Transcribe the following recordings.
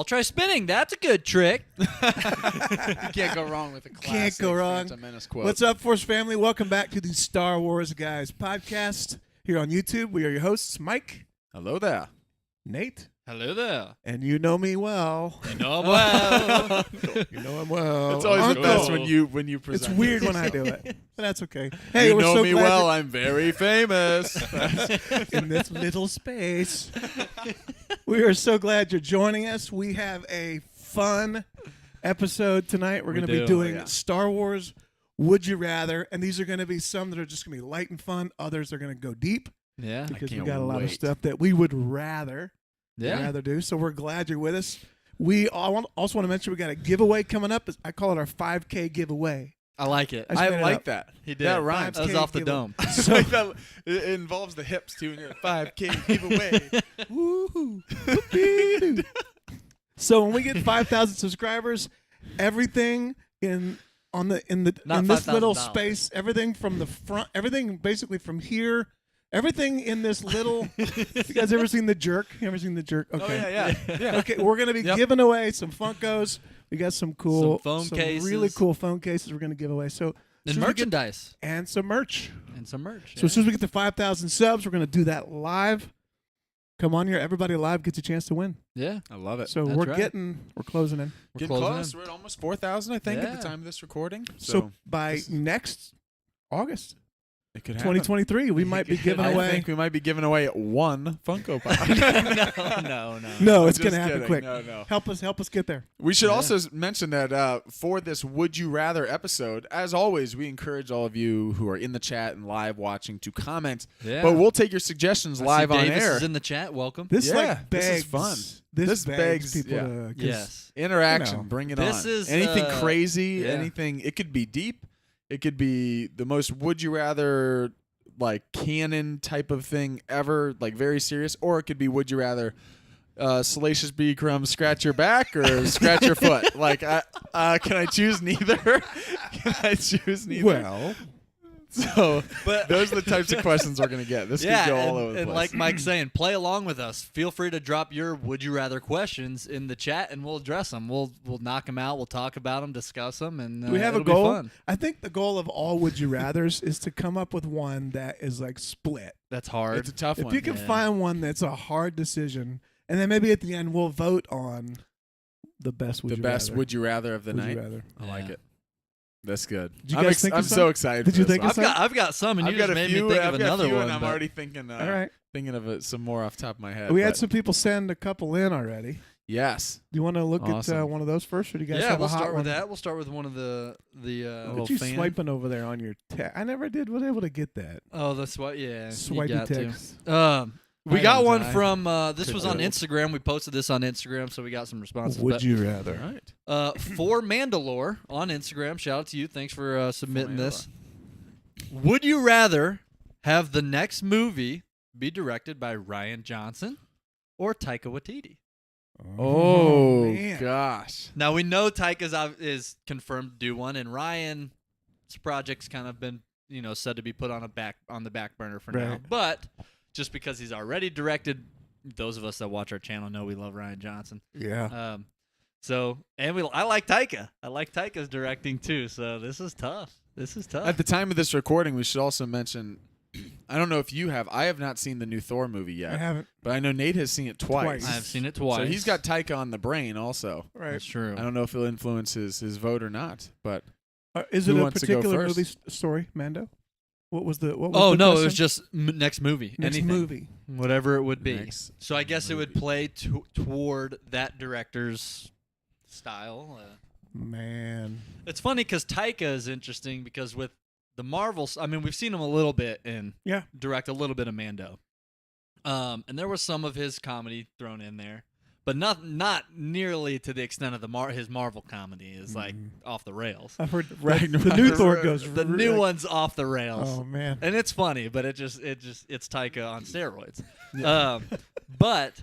I'll try spinning. That's a good trick. You can't go wrong with a classic Can't go wrong. Phantom Menace quote. What's up, Force family? Welcome back to the Star Wars Guys podcast here on YouTube. We are your hosts, Mike, Hello there. Nate, Hello there. and you know me well. You know well. You know him well. It's always the Uncle. best when you present. It's weird when I do it, but that's okay. Hey, you we're know so me glad well. I'm very famous. in this little space. We are so glad you're joining us. We have a fun episode tonight. We're going to be doing Star Wars Would You Rather, and these are going to be some that are just going to be light and fun. Others are going to go deep Yeah. because we can't got a lot of wait. stuff that we would rather Yeah. do. So we're glad you're with us. We also want to mention we got a giveaway coming up. I call it our 5K giveaway. I like it. I just made I it like up. that. He did. That rhymes. That was off the giveaway. dome. So like that, it involves the hips too. And you're 5K giveaway. Woohoo! Whoopee-doo. So when we get 5,000 subscribers, everything in this little $5,000. space, everything from the front, everything basically from here, everything in this little. You guys ever seen The Jerk? You ever seen The Jerk? Okay. Oh yeah. Okay, we're gonna be Yep. giving away some Funkos. We got some cool, Some phone cases. really cool phone cases. We're gonna give away. So And as soon as we get- merchandise. and some merch. And some merch. So as soon as we get to 5,000 subs, we're gonna do that live. Come on here, everybody live gets a chance to win. yeah. I love it. So That's we're right. we're closing in. We're Getting closing close. in. We're at almost 4,000, I think, at Yeah. the time of this recording. So by this- next August, it could happen. 2023, we might be giving I away. think we might be giving away one Funko Pop. no. No, it's Just gonna happen kidding. quick. No. Help us get there. We should Yeah. also mention that for this Would You Rather episode, as always, we encourage all of you who are in the chat and live watching to comment. Yeah. But we'll take your suggestions I live see on Davis air. is in the chat. Welcome. This Yeah, like begs, this is fun. This This begs begs- people yeah. to 'cause Yes. Interaction, You know, bring it this on. is, Anything crazy, yeah. anything. It could be deep. It could be the most Would You Rather like canon type of thing ever, like very serious, or it could be Would You Rather Salacious B. Crumbs scratch your back or scratch your foot. Like, can I choose neither? Can I choose neither? Well, So, But- those are the types of questions we're gonna get. This Yeah, could go all and, over the and place. like Mike's saying, play along with us. Feel free to drop your would you rather questions in the chat, and we'll address them. We'll knock them out. We'll talk about them, discuss them, and do we have a it'll be goal? fun. I think the goal of all Would You Rathers is to come up with one that is like split. That's hard. it's a tough If one. you can Yeah. find one that's a hard decision, and then maybe at the end we'll vote on the best Would the You best Rather. Would You Rather of the Would night. You Rather. I like Yeah. it. That's good. Did you guys think of I'm some? so excited. Did for you this think one. of some? I've got some, and I've you got just a made few. me think I've of got a another few, one. and I'm but- already thinking. All right. Thinking of some more off the top of my head. We had but some people send a couple in already. Yes. Do you want to look at Awesome. one of those first, or do you guys Yeah, have we'll a hot start one? with that. We'll start with one of the little Look at you fan. swiping over there on your text. I never was able to get that. oh, that's what. Yeah, you Swipey got to. text. We I got know, one I from this was on couldn't. Instagram. We posted this on Instagram, so we got some responses. Would but, you rather? Right. for Mandalore on Instagram, shout out to you. Thanks for submitting this. Would you rather have the next movie be directed by Rian Johnson or Taika Waititi? Oh man. gosh. Now we know Taika's is confirmed to do one, and Ryan's project's kind of been said to be put on the back burner for now. Right. But just because he's already directed, those of us that watch our channel know we love Rian Johnson. Yeah. I like Taika. I like Taika's directing too. So this is tough. At the time of this recording, we should also mention. I don't know if you have. I have not seen the new Thor movie I yet, haven't. but I know Nate has seen it twice. I've seen it twice. So he's got Taika on the brain also. Right. That's true. I don't know if it'll influence his vote or not, but Is Who it a wants to go particular first? movie story, Mando? What was the? What was Oh the no, question? it was just next movie. next Anything. movie. Whatever it would be. Next So I guess it would play toward that director's style. Man. It's funny because Taika is interesting because with the Marvels, I mean, we've seen him a little bit direct a little bit of Mando. And there was some of his comedy thrown in there, but not nearly to the extent of his Marvel comedy is like off the rails. I've heard Ragnarok. the new Thor goes. The new one's off the rails. Oh man. And it's funny, but it's Taika on steroids. But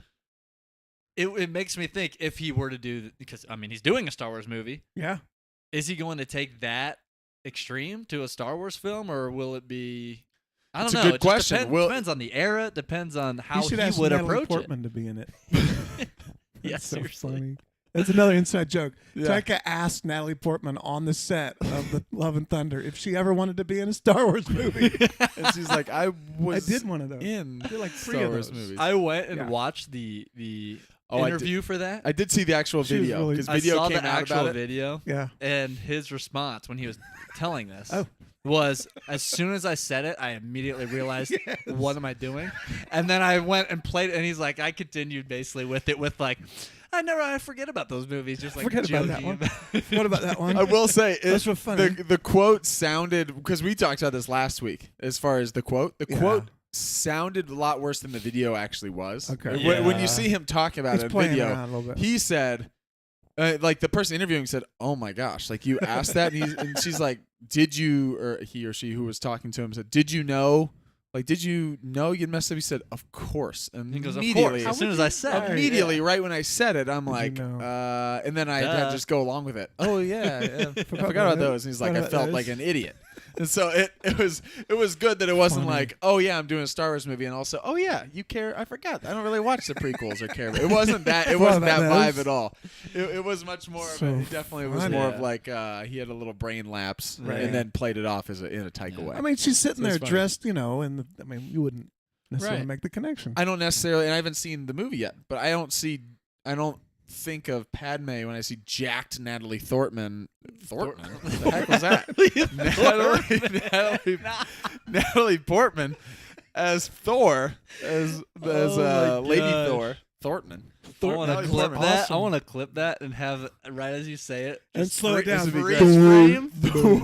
it makes me think if he were to do, because I mean he's doing a Star Wars movie. Yeah. Is he going to take that extreme to a Star Wars film, or will it be? I don't It's a know. good It just question. depends on the era. It depends on how he should he ask would Natalie approach Portman to be in it. it. Yeah, That's so seriously. funny. That's another inside joke. Yeah. Taika asked Natalie Portman on the set of the Love and Thunder if she ever wanted to be in a Star Wars movie. And she's like, I did one of those. in I did like 3 Star of Wars those. movies. I went and watched the interview for that. I did see the actual She was video really- because I video saw came the out actual about it. video, Yeah. and his response when he was telling this Oh. was, as soon as I said it, I immediately realized, what am I doing? And then I went and played it, and he's like, I continued basically with it with like, I forget about those movies, just like Forget about that joking one. What about that one? I will say Those were funny. the quote sounded, because we talked about this last week as far as the quote. The quote sounded a lot worse than the video actually was. Okay. When you see him talking about He's it in playing video, around a little bit. he said, like the person interviewing said, "Oh my gosh!" Like you asked that, and she's like, "Did you?" Or he or she who was talking to him said, "Did you know? Like, did you know you'd messed up?" He said, "Of course." And He goes, of immediately, course. As soon as I said it. immediately, right when I said it, I'm Did you like, know? and then I had to just go along with it. Oh yeah, I forgot about those. And he's like, Forgot I about felt those. like an idiot. And so it was good that it wasn't Funny. like, oh yeah, I'm doing a Star Wars movie, and also, oh yeah, you care. I forgot. I don't really watch the prequels or care. It wasn't that. It wasn't that about vibe those. at all. It was much more. So It definitely was funny. more of like he had a little brain lapse Right. and then played it off as in a Taika way. I mean, she's sitting So it's there funny. dressed, and you wouldn't necessarily Right. make the connection. I don't necessarily, and I haven't seen the movie yet, but I don't think of Padme when I see jacked Natalie Portman. What the heck was that? Natalie Portman as Thor, as Oh my Lady gosh. Thor. Thortman. I want to Natalie clip Portman. that. Awesome. I want to clip that and have it right as you say it, And just slow it down. This would be freeze great.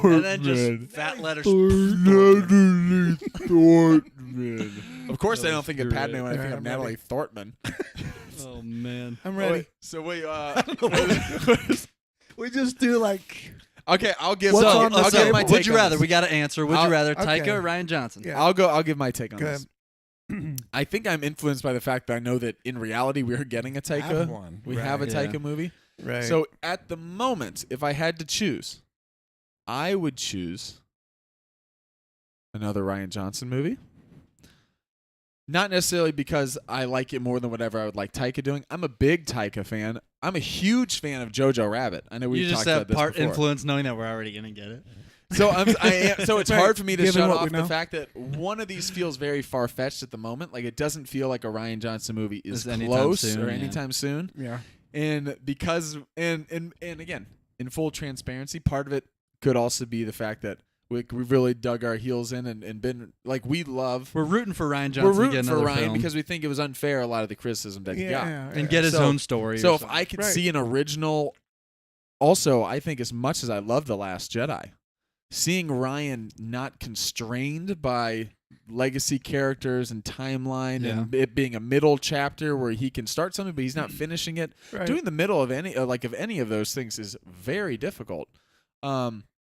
frame, and then just fat letters. Natalie Portman. Of course, I don't think of great. Padme when I Yeah, think of I'm Natalie Portman. Oh man. I'm ready. So we We just do like. okay. I'll give. What's I'll on the give table? my take. Would you on rather? this. We got to answer. Would I'll- you rather okay. Taika or Ryan Johnson? Yeah. I'll give my take on Go this. ahead. I think I'm influenced by the fact that I know that in reality we're getting a Taika. Have one. We Right. have a Yeah. Taika movie. Right. So at the moment, if I had to choose, I would choose another Ryan Johnson movie. Not necessarily because I like it more than whatever I would like Taika doing. I'm a big Taika fan. I'm a huge fan of Jojo Rabbit. I know we've You just talked about have this part before. influence, knowing that we're already gonna get it. So so it's Right. hard for me to Given shut what we off the know. fact that one of these feels very far fetched at the moment. Like it doesn't feel like a Ryan Johnson movie is It's anytime close soon, or yeah. anytime soon. yeah. And because and again, in full transparency, part of it could also be the fact that we've really dug our heels in and been like we love. We're rooting for Ryan Johnson. We're to get rooting for another Ryan film because we think it was unfair a lot of the criticism that he got. and get his So- own story. So or if something. I could Right. see an original, also I think as much as I love The Last Jedi, seeing Ryan not constrained by legacy characters and timeline and it being a middle chapter where he can start something but he's not finishing it. Right. Doing the middle of any of those things is very difficult.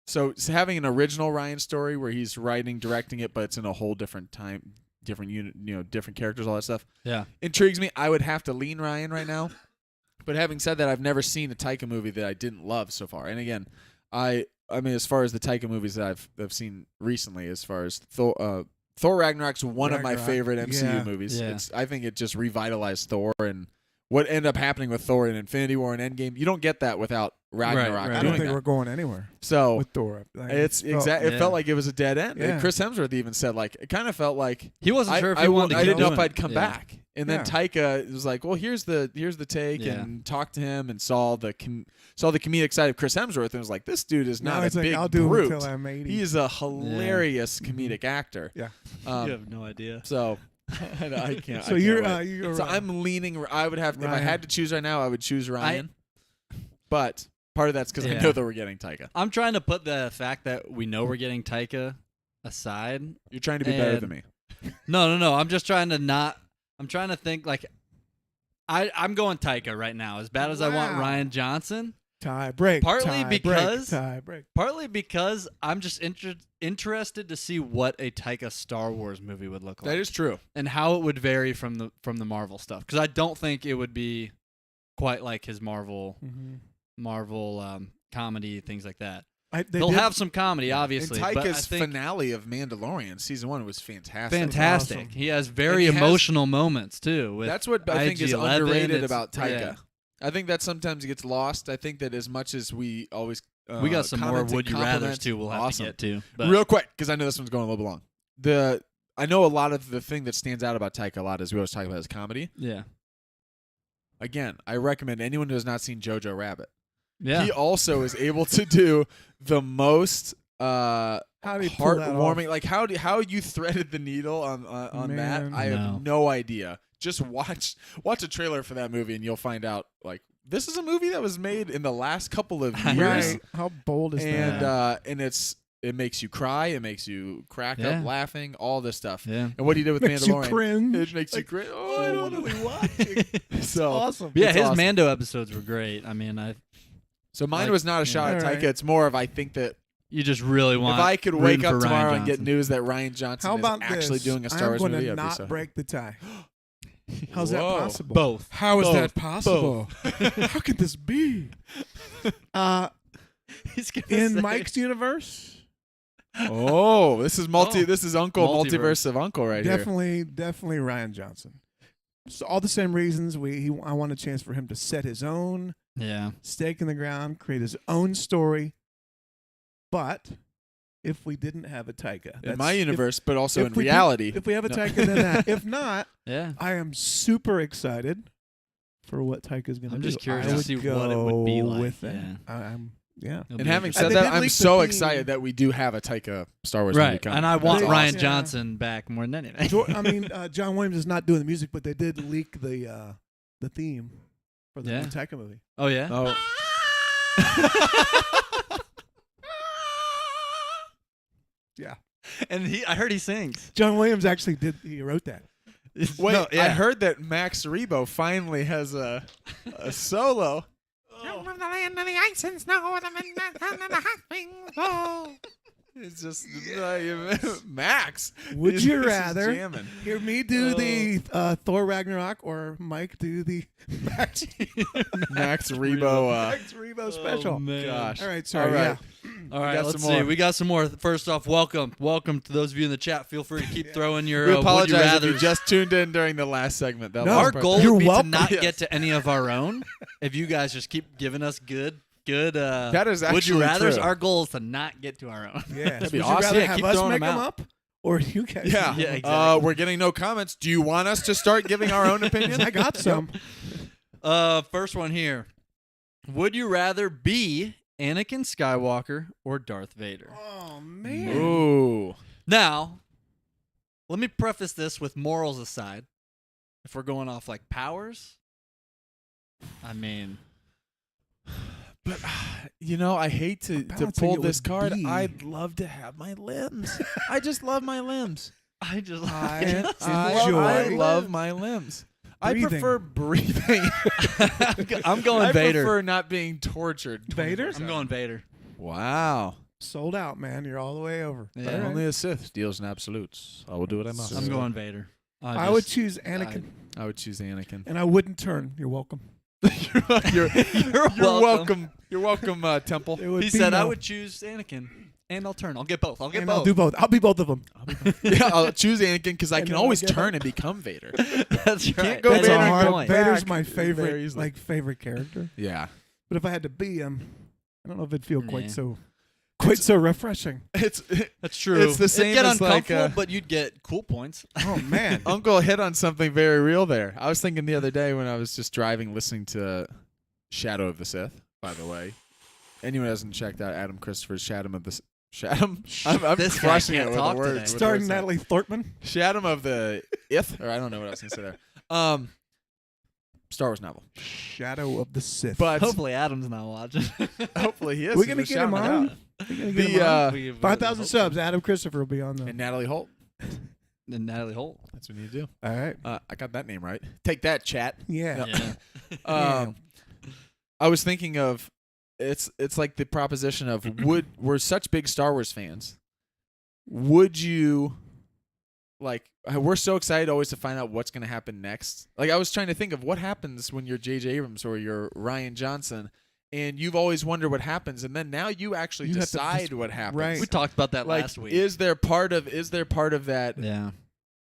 So having an original Ryan story where he's writing, directing it, but it's in a whole different time, different unit, different characters, all that stuff. Yeah. Intrigues me. I would have to lean Ryan right now. But having said that, I've never seen a Taika movie that I didn't love so far. And again, I mean, as far as the Taika movies that I've seen recently, as far as Thor Ragnarok's one of my Ragnarok, favorite MCU yeah. movies. Yeah. I think it just revitalized Thor and what ended up happening with Thor in Infinity War and Endgame. You don't get that without Ragnarok right. I doing don't think that. we're going anywhere So with Thor. Like, it's felt- exactly. It Yeah. felt like it was a dead end. Yeah. Chris Hemsworth even said like it kind of felt like He wasn't sure if I he wanted to I keep didn't know if doing I'd it. come Yeah. back. And then Yeah. Taika was like, "Well, here's the take," Yeah. and talked to him and saw the comedic side of Chris Hemsworth and was like, "This dude is Now not it's a like, big I'll do brute. it until I'm 80. He is a hilarious comedic actor." Yeah. You have no idea. So I can't. So I you're can't wait. So Ryan. I'm leaning. I would have if I Ryan. had to choose right now, I would choose Ryan. But part of that's because I Yeah. know that we're getting Taika. I'm trying to put the fact that we know we're getting Taika aside. You're trying to be better And- than me. No. I'm just trying to not. I'm trying to think like. I'm going Taika right now. As bad as I want Wow. Ryan Johnson, tie break. Partly tie because- break, tie break. partly because I'm just interested to see what a Taika Star Wars movie would look like. That is true. And how it would vary from the Marvel stuff, because I don't think it would be quite like his Marvel comedy, things like that. He'll have some comedy, obviously, and but I Taika's think finale of Mandalorian season 1 was fantastic. fantastic. awesome. He has very And he has- emotional moments too. With That's what I think is IG-11, underrated it's- about Taika. yeah. I think that sometimes gets lost. I think that as much as we always we got some more would you rather's too. We'll have to get to. But real quick, because I know this one's going a little bit long. I know a lot of the thing that stands out about Taika a lot is we always talk about his comedy. Yeah. Again, I recommend anyone who has not seen Jojo Rabbit. Yeah. He also is able to do the most heartwarming, like how you threaded the needle on that. I have no idea. Just watch a trailer for that movie and you'll find out. Like, this is a movie that was made in the last couple of years. Right. How bold is that? And it makes you cry, it makes you crack up laughing, all this stuff. Yeah. And what he did with makes Mandalorian, you cringe. It makes you cringe. Oh, I don't know what we're watching. So awesome. Yeah, his awesome. Mando episodes were great. I mean, So mine was not a shot at Taika. It's more of I think that you just really want. If I could wake up tomorrow and get news that Ryan Johnson is actually doing a Star Wars movie, I'm going to not break the tie. How's that possible? Both. How is that possible? How could this be? In Mike's universe. Oh, this is This is Uncle multiverse of Uncle right here. Definitely Ryan Johnson. So all the same reasons I want a chance for him to set his own stake in the ground, create his own story. But if we didn't have a Taika, in my universe, but also in reality, if we have a Taika, then that. If not, I am super excited for what Taika's going to do. I'm just curious to see what it would be like. With it. And having said that, I'm so excited that we do have a Taika Star Wars movie coming. And I want Ryan Johnson back more than anything. I mean, John Williams is not doing the music, but they did leak the theme for the new Taika movie. Oh, yeah? Oh. Yeah. And I heard he sings. John Williams actually he wrote that. Wait, I heard that Max Rebo finally has a solo. From the land of the ice and snow, the hot things. It's just Max. Would you rather hear me do the Thor Ragnarok or Mike do the Max Rebo special? Man. Gosh. All right, sorry. All right. All right, let's see. We got some more. First off, welcome to those of you in the chat. Feel free to keep throwing your. We apologize if you just tuned in during the last segment. Our goal would be to not get to any of our own. If you guys just keep giving us good. That is actually would you rather's. True. Our goal is to not get to our own. Yeah, that'd be would awesome. You rather have us make them up, or you guys? Yeah, exactly. We're getting no comments. Do you want us to start giving our own opinions? I got some. First one here. Would you rather be Anakin Skywalker or Darth Vader? Oh man. Ooh. Now, let me preface this with morals aside. If we're going off like powers, I mean. But, I hate to pull this card. I'd love to have my limbs. I just love my limbs. I love my limbs. Breathing. I prefer breathing. I'm going Vader. I prefer not being tortured. Vader? I'm going Vader. Wow. Sold out, man. You're all the way over. Yeah. Right. Only a Sith deals in absolutes. I will do what I must. I'm going Vader. I would choose Anakin. I would choose Anakin. And I wouldn't turn. You're welcome. You're welcome. You're welcome, Temple. He said I would choose Anakin, and I'll turn. I'll get both. I'll do both. I'll be both of them. Yeah, I'll choose Anakin because I can always turn and become Vader. That's right. Can't go That's Vader a and point. Vader's my favorite character. Yeah. But if I had to be him, I don't know if it'd feel quite so refreshing. That's true. It's the same. It'd get as uncomfortable, but you'd get cool points. Oh man, Uncle hit on something very real there. I was thinking the other day when I was just driving, listening to Shadow of the Sith. By the way, anyone who hasn't checked out Adam Christopher's Shadow of the I'm this crushing guy it can't with talk the words. today. Starring Natalie Portman. Shadow of the Ith, or I don't know what I was gonna say there. Star Wars novel. Shadow of the Sith. But hopefully Adam's not watching. Hopefully he is. We're gonna get him on. 5,000 subs. Adam Christopher will be on and Natalie Holt. And Natalie Holt. That's what you do. All right. I got that name right. Take that, chat. Yeah. I was thinking of it's like the proposition of we're such big Star Wars fans. Would you we're so excited always to find out what's going to happen next. Like I was trying to think of what happens when you're J.J. Abrams or you're Ryan Johnson and you've always wondered what happens and then now you actually decide what happens. Right. We talked about that last week. Is there part of that? Yeah.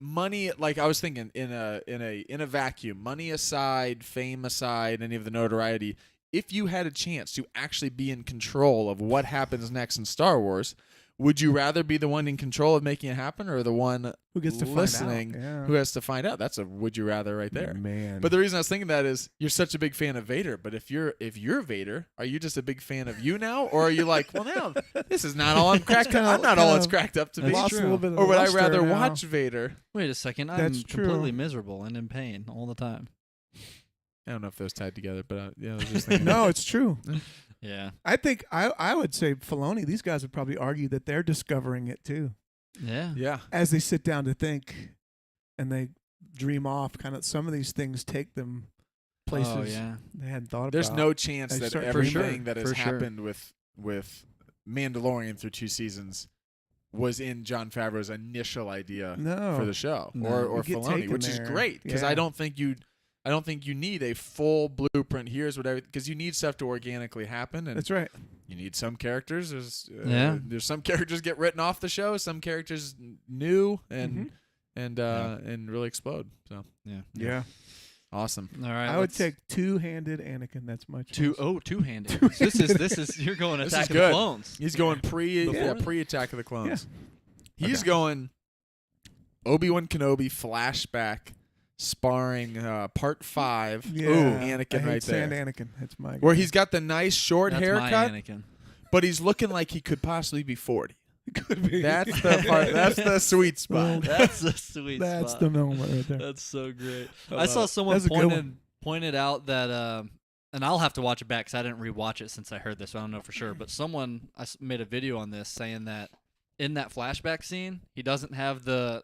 money, like I was thinking in a vacuum, money aside, fame aside, any of the notoriety, if you had a chance to actually be in control of what happens next in Star Wars, would you rather be the one in control of making it happen or the one who gets to listening find out? who has to find out? That's a would you rather right there. Man. But the reason I was thinking that is you're such a big fan of Vader, but if you're Vader, are you just a big fan of you now? Or are you like, well, now this is not all I'm cracked up. I'm not all it's cracked up to be. Or would I rather watch Vader? Wait a second. I'm completely miserable and in pain all the time. I don't know if those tied together, but yeah, I was just thinking. No, it's true. Yeah. I think I would say Filoni, these guys would probably argue that they're discovering it too. Yeah. Yeah. As they sit down to think and they dream off, kind of some of these things take them places they hadn't thought about. There's no chance that everything that has sure. happened with Mandalorian through 2 seasons was in Jon Favreau's initial idea for the show or Filoni, which is great because I don't think you need a full blueprint. Here's whatever, because you need stuff to organically happen. And that's right. You need some characters. There's some characters get written off the show. Some characters new and really explode. So yeah. Awesome. All right. I would take two-handed Anakin. That's my choice. Two-handed. This is you're going Attack of the Clones. He's going pre-Attack of the Clones. Yeah. He's going Obi-Wan Kenobi flashback. Sparring part 5. Yeah, Anakin right there. Anakin. That's my guy. Where he's got the nice short That's haircut, my Anakin. But he's looking like he could possibly be 40. Could be. That's the part. That's the sweet spot. That's the sweet spot. That's the moment right there. That's so great. I saw someone pointed out that, and I'll have to watch it back because I didn't rewatch it since I heard this. So I don't know for sure. But someone made a video on this saying that in that flashback scene, he doesn't have the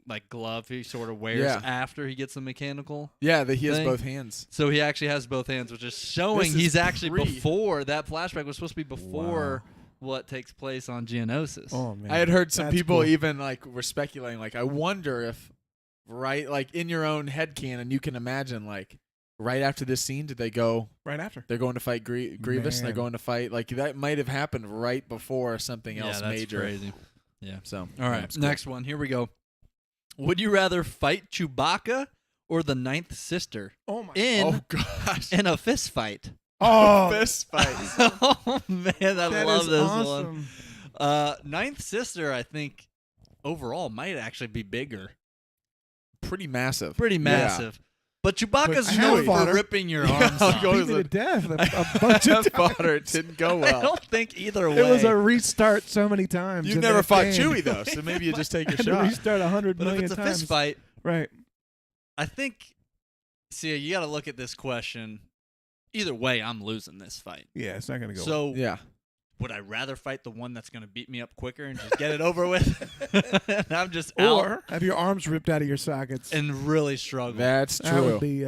like glove he sort of wears after he gets the mechanical. Yeah, that he has both hands. So he actually has both hands, which is showing he's actually before that flashback was supposed to be before what takes place on Geonosis. Oh man, I had heard some people even were speculating. I wonder if in your own headcanon you can imagine right after this scene, did they go right after? They're going to fight Grievous, and they're going to fight that might have happened right before something else major. Crazy. Yeah. So all right, next one. Here we go. Would you rather fight Chewbacca or the Ninth Sister? Oh my! In a fist fight. Oh, fist fight! Oh man, I love this awesome. one. Ninth Sister, I think overall might actually be bigger. Pretty massive. Yeah. But Chewbacca's known for ripping your arms off. Beat me to death a bunch of fodder. It didn't go well. I don't think either way. It was a restart so many times. You've never fought Chewie, though, so maybe you just take your shot. Restart 100 million times. But if it's a fist fight, right? I think. See, you got to look at this question. Either way, I'm losing this fight. Yeah, it's not going to go. So yeah. Would I rather fight the one that's going to beat me up quicker and just get it over with? And I'm just out. Or have your arms ripped out of your sockets and really struggle. That's true. That would be.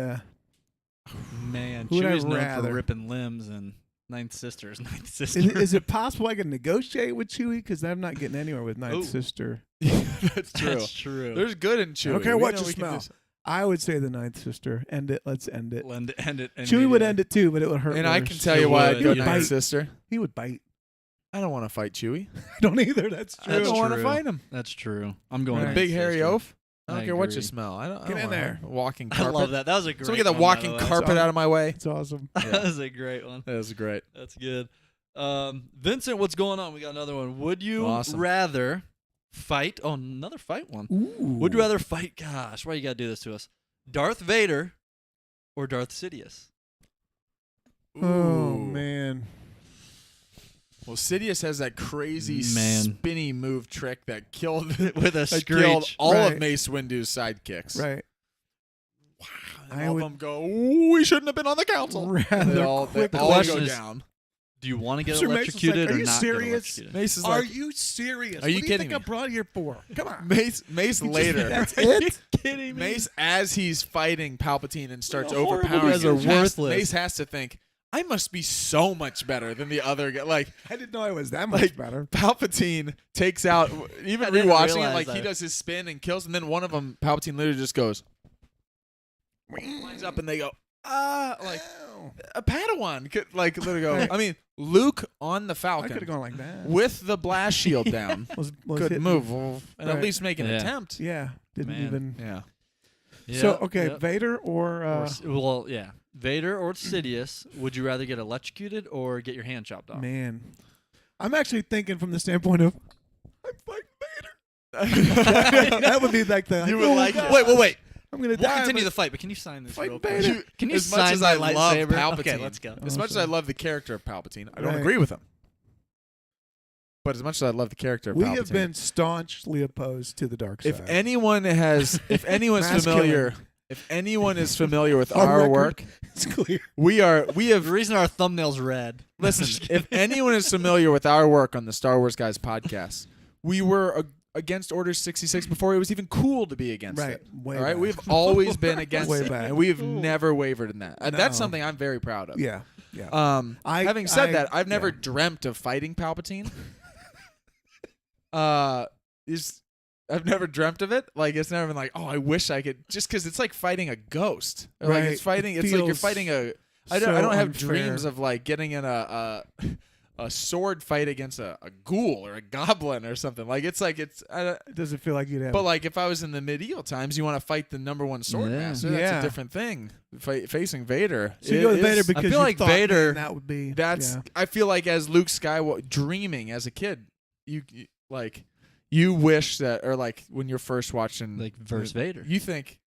Man, Chewie's known for ripping limbs, and Ninth Sister is Ninth Sister. Is it possible I can negotiate with Chewie? Because I'm not getting anywhere with Ninth Sister. That's true. That's true. There's good in Chewie. I don't care what you smell. I would say the Ninth Sister. End it. Let's end it. End it. Chewie would end it too, but it would hurt. And worse. I can tell you why I'd go Ninth Sister. He would bite. I don't want to fight Chewie. I don't either. That's true. I don't want to fight him. That's true. I'm going big hairy oaf. I don't care agree. what you smell. I don't Get in there. Walking carpet. I love that. That was a great. Someone get the walking carpet out of my way. It's awesome. That was a great one. That was great. That's good. Vincent, what's going on? We got another one. Would you rather fight? Oh, another fight one. Ooh. Would you rather fight? Gosh, why you got to do this to us? Darth Vader or Darth Sidious? Oh man. Well, Sidious has that crazy spinny move trick that killed with a screech. Killed all of Mace Windu's sidekicks. Right. Wow. And all of them go, we shouldn't have been on the council. They all go down. Do you want to get electrocuted or not? Serious? Mace is Are you serious? Are you kidding me? What do you think I brought here for? Come on. Mace later. That's it? Are you kidding me? Mace, as he's fighting Palpatine and starts overpowering him, Mace has to think, I must be so much better than the other guy. Like, I didn't know I was that much better. Palpatine takes out, even rewatching it, he does his spin and kills, and then one of them, Palpatine literally just goes, lines up, and they go, like a Padawan could like literally go. I mean, Luke on the Falcon. I could have gone like that with the blast shield down. Could move and at least make an attempt. Yeah, didn't even. Yeah. So okay, Vader or Vader or Sidious. Would you rather get electrocuted or get your hand chopped off? Man, I'm actually thinking from the standpoint of I'm fighting Vader. That would be like the. You would like it. Wait. I'm gonna We'll die. continue the fight, but can you sign this real quick? Vader. Can you as sign much as my I love lightsaber? Palpatine, Okay, let's go. As much as I love the character of Palpatine, I don't agree with him. But as much as I love the character of Palpatine, we have been staunchly opposed to the dark side. if anyone is familiar with our work, it's clear. we have. The reason our thumbnail's red. Listen, if anyone is familiar with our work on the Star Wars Guys podcast, we were against Order 66 before it was even cool to be against it. Way all right, back. we've always been against Way it, back. and we have never wavered in that. And that's something I'm very proud of. Yeah. Having said that, I've never dreamt of fighting Palpatine. I've never dreamt of it. Like, it's never been like, oh, I wish I could. Just because it's like fighting a ghost. Or like it's fighting. It's like you're fighting a. I don't have dreams of like getting in a sword fight against a ghoul or a goblin or something. Like it's like it's. It doesn't feel like you'd have. But like if I was in the medieval times, you want to fight the #1 sword master. That's a different thing. Facing Vader. So you go with Vader because I feel like Vader. That would be. I feel like as Luke Skywalker dreaming as a kid, you like. You wish that, or like when you're first watching, like verse Vader, you think,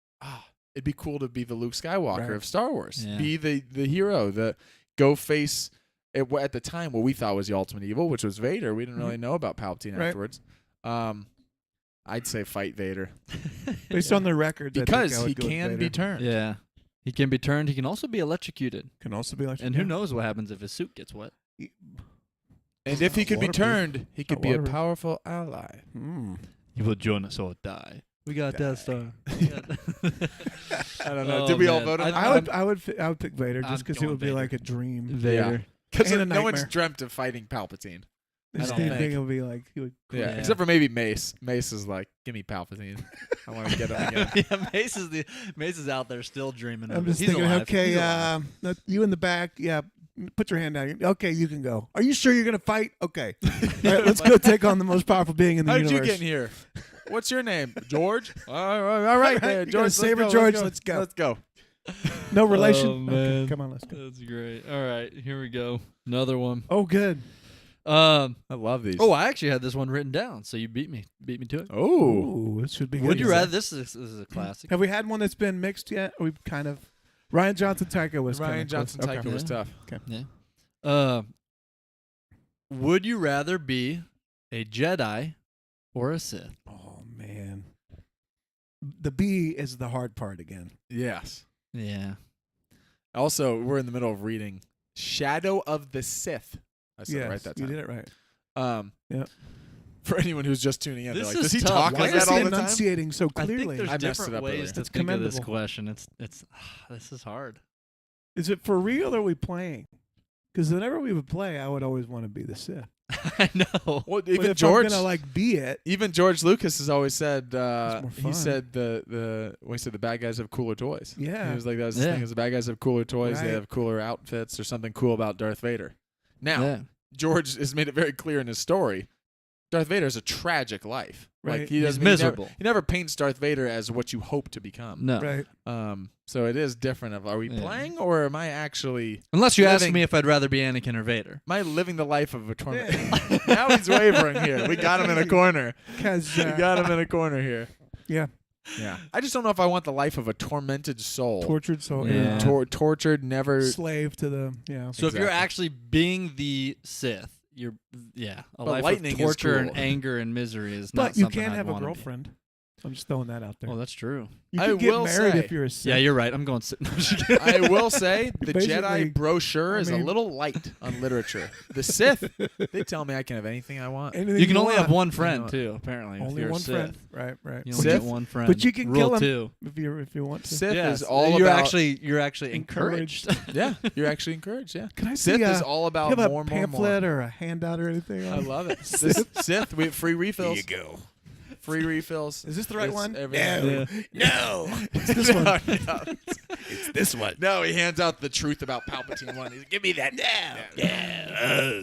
it'd be cool to be the Luke Skywalker of Star Wars, be the hero, go face at the time what we thought was the ultimate evil, which was Vader. We didn't really know about Palpatine afterwards. I'd say fight Vader, based on the record, because he can be turned. Yeah, he can be turned. He can also be electrocuted. And who knows what happens if his suit gets wet. And if he could be turned, he could be a powerful ally. He will join us or die. We got Death Star. I don't know. Did we all vote on that? I would pick Vader just because it would be like a dream. Vader. Because no one's dreamt of fighting Palpatine. I don't think it would be like he would. Yeah, except for maybe Mace. Mace is like, give me Palpatine. I want to get him again. Yeah, Mace is out there still dreaming. I'm just thinking, okay, you in the back, put your hand down. Okay, you can go. Are you sure you're gonna fight? Okay, all right, let's go take on the most powerful being in the universe. How did you get in here? What's your name? George. All right, there, George. Saber George. Let's go. Let's go. No relation. Oh, man. Okay, come on, let's go. That's great. All right, here we go. Another one. Oh, good. I love these. Oh, I actually had this one written down, so you beat me to it. Oh, this should be good. Would you rather? This is a classic. Have we had one that's been mixed yet? We've kind of. Ryan Johnson Taika was tough. Okay. Yeah. Would you rather be a Jedi or a Sith? Oh man. The B is the hard part again. Yes. Yeah. Also, we're in the middle of reading Shadow of the Sith. I said it right that time. You did it right. Yeah. For anyone who's just tuning in, this like, is does he tough. talk Why like is that he all the time? enunciating so I clearly? think there's different ways to That's think of this commendable. question. It's this is hard. Is it for real or are we playing? Because whenever we would play, I would always want to be the Sith. I know. Well, But even if George, I'm gonna like be it. even George Lucas has always said more he fun. said the bad guys have cooler toys. Yeah. He was like, that's the thing is the bad guys have cooler toys. They Right. have cooler outfits or something cool about Darth Vader. Now, Yeah. George has made it very clear in his story. Darth Vader has a tragic life. Right. Like he He's doesn't miserable. He never paints Darth Vader as what you hope to become. No. Right. So it is different. Are we playing or am I actually? Unless you ask living- me if I'd rather be Anakin or Vader. Am I living the life of a torment? Now he's wavering here. We got him in a corner. Because We got him in a corner here. yeah, Yeah. I just don't know if I want the life of a tormented soul. tortured soul. Yeah. Tortured, never. Slave to the So if you're Exactly. actually being the Sith, you're a But life lightning of is torture cool. and anger and misery is not But you something can I'd have a wanna be. girlfriend. I'm just throwing that out there. Oh, that's true. You I can get will married say- if you're a Sith. Yeah, you're right. I'm going Sith. No, I'm just kidding. I will say the Basically, Jedi brochure is I mean- a little light on literature. The Sith, they tell me I can have anything I want. Anything You can only want. have one friend want. too. Apparently, if Only you're one a Sith. friend. Right. You only Sith? get one friend. But you can Rule kill him 2. if you want to. Sith Yeah, is all you're about. actually encouraged. Yeah, you're actually encouraged. Yeah. Can I Sith see is all about you have more, a pamphlet or a handout or anything? I love it. Sith, we have free refills. go. free refills. Is this the right It's one? everything. No. It's this one. No. It's this one. No, he hands out the truth about Palpatine one. He's like, give me that.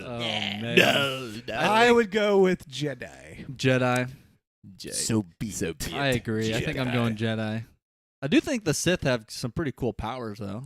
Oh, man. I would go with Jedi. Jedi. So be it. I agree. I think I'm going Jedi. I do think the Sith have some pretty cool powers, though.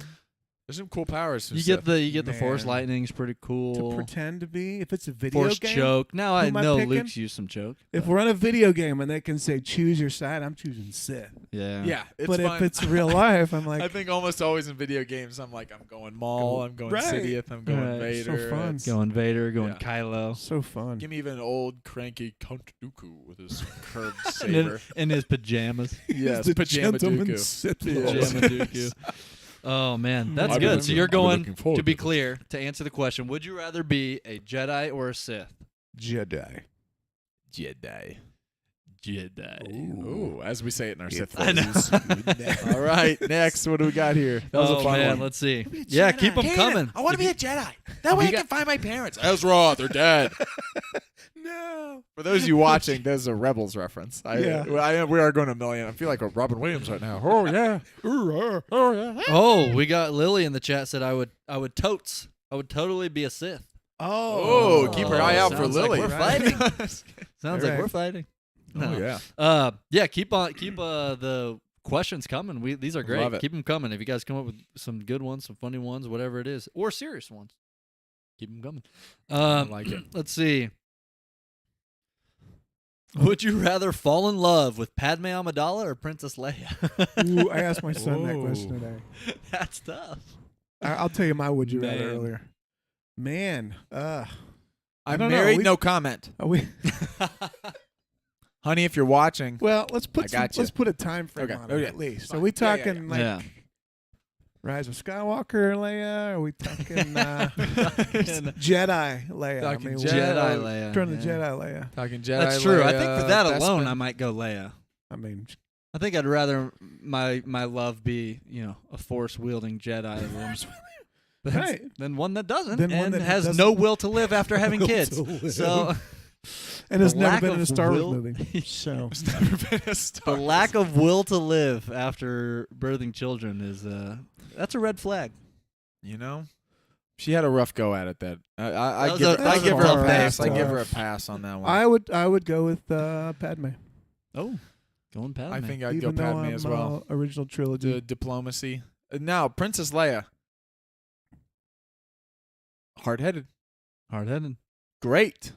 There's some cool powers. You get the Force lightning's pretty cool. To pretend to be, if it's a video Force game. choke. Now I am I know picking? Luke's used some choke. If we're on a video game and they can say choose your side, I'm choosing Sith. Yeah. Yeah, it's But fun. if it's real life, I'm like, I think almost always in video games, I'm like, I'm going Maul, I'm going Sidious, I'm going Right. Vader. So fun. It's- Going Vader, going Yeah. Kylo. so fun. Give me even an old cranky Count Dooku with his curved And in, saber. in his pajamas. Yes, the Pajama gentleman Dooku. Sith Yeah. Lord. Pajama Dooku. Oh, man. That's I've good. been- So you're I've been going, looking forward to be to this. clear, to answer the question, would you rather be a Jedi or a Sith? Jedi. Jedi. Jedi. Ooh, as we say it in our Sith I know. voices. All right, next, what do we got here? That was Oh, a fun man. one. Let's see. Yeah, keep them coming. I want to be a Jedi. That way I can find my parents. Ezra, they're dead. No. For those of you watching, there's a Rebels reference. Yeah. We are going to a million. I feel like we're Robin Williams right now. Oh, yeah. Oh, yeah. Oh, we got Lily in the chat said I would totes. I would totally be a Sith. Oh, keep her eye out for sounds like Lily. we're fighting. Sounds like Right. we're fighting. Oh, yeah. Yeah, keep the questions coming. These are great. Love it. Keep them coming. If you guys come up with some good ones, some funny ones, whatever it is, or serious ones, keep them coming. I like it. Let's see. Would you rather fall in love with Padme Amidala or Princess Leia? Ooh, I asked my son that question today. That's tough. I'll tell you my would you rather Man. earlier. Man, I'm don't know. married, We- no comment. are we? Honey, if you're watching, Well, let's I put got you. let's put a time frame Okay. on it Okay. at least. Fine. Are we Yeah, yeah, talking yeah. like Yeah. Rise of Skywalker Leia? Are we talking Talking Jedi Leia? Talking we- Jedi Leia. Turn to yeah. Jedi Leia. Talking Jedi. That's true. I think Leia, for that alone, Bespin. I might go Leia. I mean, I think I'd rather my love be, a force wielding Jedi Right. than one that doesn't Than one and that has doesn't- no will to live after having Will kids. to live. So and has The never lack been in a of Star Wars will- movie. So It's never been a the Star lack Wars. of will to live after birthing children is that's a red flag. She had a rough go at it. That I That was give a- her, that I was give a her a tough pass. day. I give her a pass on that one. I would go with Padme. Oh, going Padme. I think I'd Even go though Padme I'm, as well. Original trilogy. The diplomacy. Now, Princess Leia. Hard-headed. hard-headed. Great.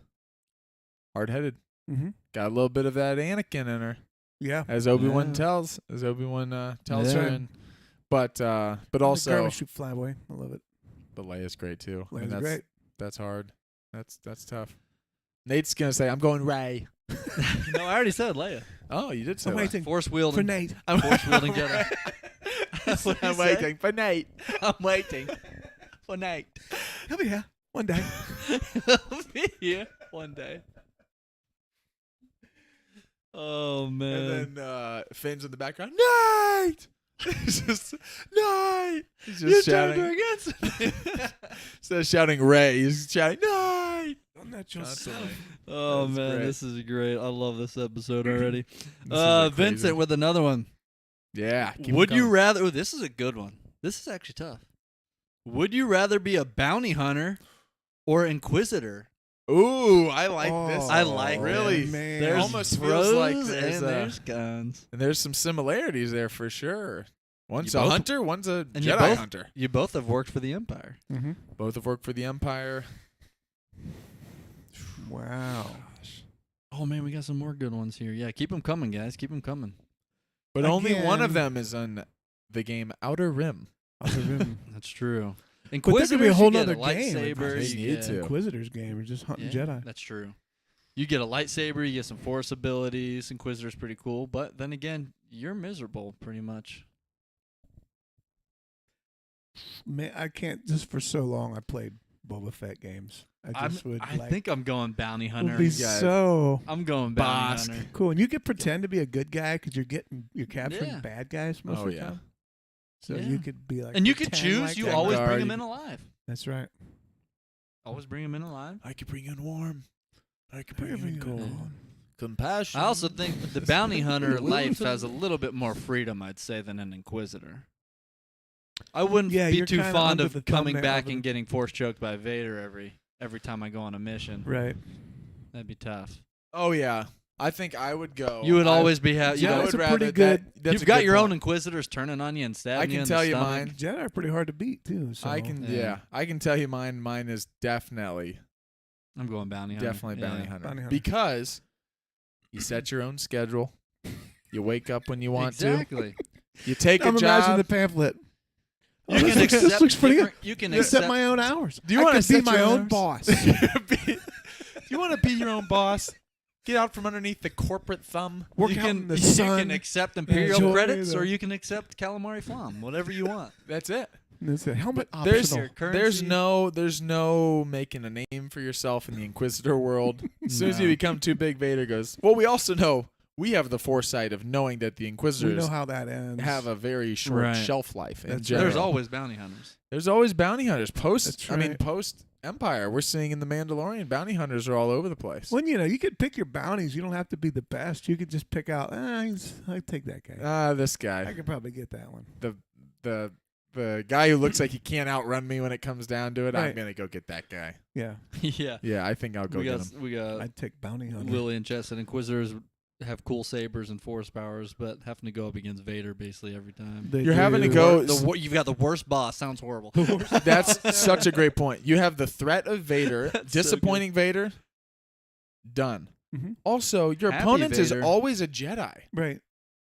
Hard-headed. Mm-hmm. Got a little bit of that Anakin in her, Yeah. as Obi-Wan Yeah. tells. As Obi-Wan tells her. Yeah. And, but The also, garbage chute flyboy. I love it. but Leia's great too. Leia's that's great. That's hard. That's tough. Nate's gonna say, "I'm going Rey." No, I already said Leia. Oh, you did say I'm that. waiting Force for wielding. Nate. Force wielding Jedi. That's what he I'm said. waiting for Nate. I'm waiting for Nate. He'll be here one day. He'll be here one day. Oh man. And then Finn's in the background. Nate. He's just Nate. He's just shouting. against me. Instead of shouting Ray, he's shouting Nate. I'm not Constantly. Oh That's man, great. this is great. I love this episode already. This is a crazy- Vincent with another one. Yeah. keep Would it you coming. rather? Oh, this is a good one. This is actually tough. Would you rather be a bounty hunter or Inquisitor? Ooh, I like this. I like really. this. Man. There's Almost pros feels like there's and a- there's cons. And there's some similarities there for sure. One's You a both- hunter, one's a And you Jedi both- hunter. You both have worked for the Empire. Mm-hmm. Both have worked for the Empire. Wow. Oh man, we got some more good ones here. Yeah, keep them coming, guys. Keep them coming. But only one of Again- them is on the game Outer Rim. Other than That's true. But there could be a whole nother game. Lightsaber. They you need get- to. Inquisitor's game or just hunting Yeah, Jedi. That's true. You get a lightsaber, you get some force abilities. Inquisitor's pretty cool, but then again, you're miserable pretty much. Man, I can't. Just for so long, I played Boba Fett games. I just would. I like, think I'm going bounty it would hunter. be guys- so I'm going bounty Bosk. hunter. cool. And you could pretend to be a good guy because you're capturing Yeah. bad guys most Oh, of the yeah. time. So Yeah. you could be like, And you could pretend choose. like You that. always Guard, bring them you in alive. That's right. Always bring them in alive. I could bring in warm. I could Bring bring in it cold. on. compassion. I also think the bounty hunter life has a little bit more freedom, I'd say, than an Inquisitor. I wouldn't be too fond of coming back and getting force choked by Vader every time I go on a mission. Right. That'd be tough. Oh yeah, I think I would go. You would always be happy. Yeah, I that's would a rather pretty good. You've got your own Inquisitors turning on you and stabbing you. I can in tell the you stomach. mine. Jedi are pretty hard to beat too. So. I can I can tell you mine. Mine is definitely I'm going bounty hunter. definitely bounty hunter. Bounty hunter. Because you set your own schedule. You wake up when you want Exactly. to. You take I'm a job. imagining the pamphlet. You this can looks, accept this looks pretty good. You can I accept set my own hours. Do you I wanna could be set my your own hours? boss? Do you want to be your own boss? Get out from underneath the corporate thumb. Work you out can, in the you sun. can accept Imperial Enjoy credits, or the- you can accept calamari flam. Whatever you want. That's it. It's a helmet There's optional. there's no making a name for yourself in the Inquisitor world. As soon as you No. become too big, Vader goes. Well, we also know we have the foresight of knowing that the We Inquisitors know how that ends. have a very short Right. shelf life. In That's general. There's always bounty hunters. There's always bounty hunters. That's right. Post Empire, we're seeing in the Mandalorian, bounty hunters are all over the place. When you could pick your bounties. You don't have to be the best. You could just pick out. I take that guy. This I guy, could probably get that one. the guy who looks like he can't outrun me when it comes down to it. I'm Right. gonna go get that guy. Yeah, Yeah. Yeah, I think I'll go We get got him. we got I'd take bounty hunter. Lily and Chess and Inquisitors have cool sabers and force powers, but having to go up against Vader basically every time. They You're having to do. go- You've got the worst boss. Sounds horrible. That's such a great point. You have the threat of Vader, That's so disappointing Vader. Done. Mhm. Also, your Happy opponent is Vader. always a Jedi. Right.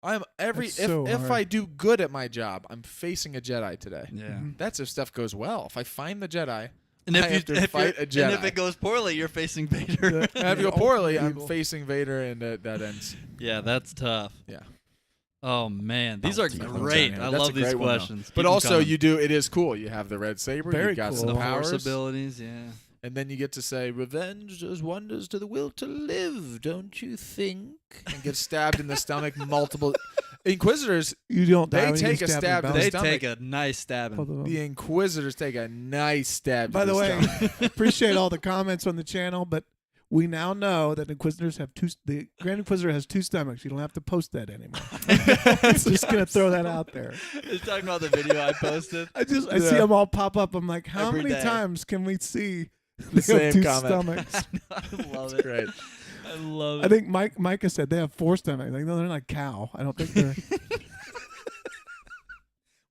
I'm every That's if so if hard. I do good at my job, I'm facing a Jedi today. Yeah. Mhm. That's if stuff goes well. If I find the Jedi, And I if have you to fight a Jedi. and if it goes poorly, you're facing Vader. if I The go poorly, I'm evil. facing Vader, and that ends. Yeah, that's tough. Yeah. Oh man, these are Bounty great. hunter. I That's love a these great one, though. questions. But Keep 'em also, coming. it is cool. You have the red saber. Very You've got cool. some the powers. force abilities. Yeah. And then you get to say, revenge does wonders to the will to live, don't you think? And get stabbed in the stomach multiple. Inquisitors, You don't. They die when you take a stab stab the to the They bounty. stomach. take a nice stabbing. the Inquisitors take a nice stab. By to the way, stomach. appreciate all the comments on the channel, but we now know that Inquisitors have the Grand Inquisitor has two stomachs. You don't have to post that anymore. Just gonna throw that out there. He's talking about the video I posted. I see them all pop up. I'm like, how Every many day. times can we see The they have same two comment. stomachs? I love it. Great. I love it. I think Micah said they have four stomachs. Like, no, they're not cow. I don't think they're.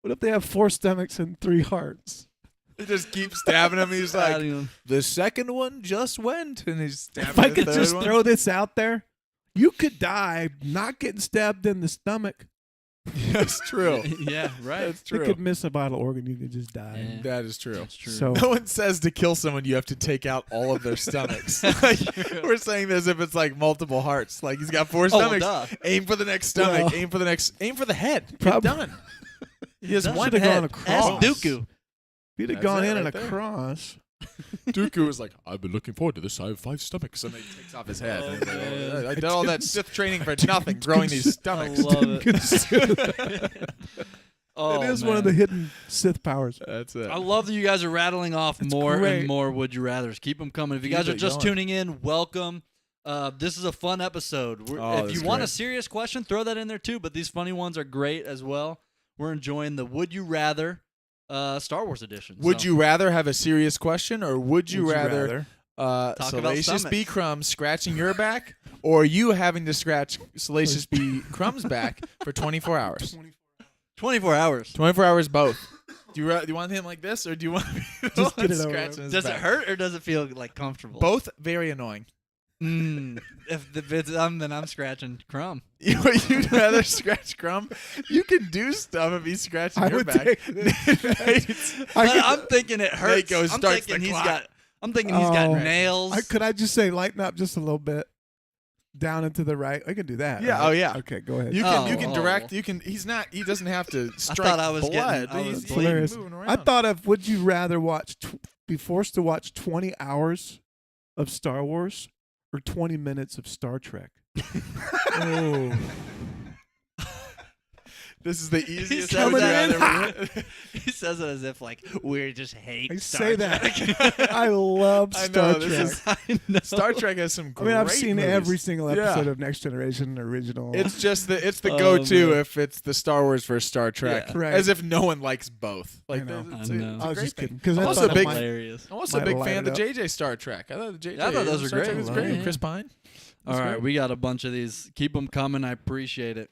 What if they have four stomachs and three hearts? He just keeps stabbing him. He's like, Stabbing him. the second one just went. And he's stabbing If I the could third just one. throw this out there, you could die not getting stabbed in the stomach. That's true. Yeah, right. That's You true. could miss a vital organ. You could just die. Yeah. That is true. That's true. So No one says to kill someone you have to take out all of their stomachs. Like, we're saying this if it's like multiple hearts. Like he's got four Oh, well, stomachs. duh. Aim for the next stomach. Well- Aim for the head. Get Prob- done. He has Done. one Should've head. gone across. Ask Dooku. if you'd have That's gone it in right and there. across, Dooku was like, I've been looking forward to this. I have 5 stomachs. And then he takes off his head. Oh, And he's like, man. I did all that Sith training for nothing, growing these I stomachs. love it. it Oh, is one of the man. hidden Sith powers. That's it. I love that you guys are rattling off It's more great. and more would you rathers. Keep them coming. If you Keep guys are it just going. tuning in, welcome. This is a fun episode. Oh, If that's you want a great. serious question, throw that in there too. But these funny ones are great as well. We're enjoying the Would You Rather Star Wars edition. Would So, you rather have a serious question, or would you rather about Salacious B. stomachs. Crumbs scratching your back, or you having to scratch Salacious B. Crumbs' back for 24 hours? 24 hours? 24 hours both. Do you want him like this, or do you want me to Just get it over scratch with. his Does it back? hurt or does it feel like comfortable? Both very annoying. If it's then I'm scratching Crumb. You'd rather scratch Crumb? You can do stuff if he's scratching I your would back. take I'm thinking it hurts. Nate goes, I'm starts thinking the he's clock. got. I'm thinking he's got Oh. nails. Could I just say lighten up just a little bit, down and to the right? I can do that. Yeah, right? oh, yeah. Okay, go ahead. You can Oh. direct. You can. He's not. He doesn't have to strike thought I was blood. getting- I was He's hilarious. moving around. I thought of would you rather be forced to watch 20 hours of Star Wars or 20 minutes of Star Trek? Oh, This is the easiest coming ever. He says it as if like we just hate. I Star say Trek. that. I love Star Trek. I know. Star Trek has some great I've seen movies. every single episode Yeah. of Next Generation original. It's just it's the Oh, go-to man. if it's the Star Wars versus Star Trek. Yeah. Right. As if no one likes both. I Like know. it's I know. I was great just thing. kidding because I'm I also thought a it big- might- Hilarious. I'm also a Might big light fan of the it JJ Star Trek. I thought the JJ. Yeah, I thought those were Star Trek great. was great. Yeah. Chris Pine. All right, great. we got a bunch of these. Keep them coming. I appreciate it.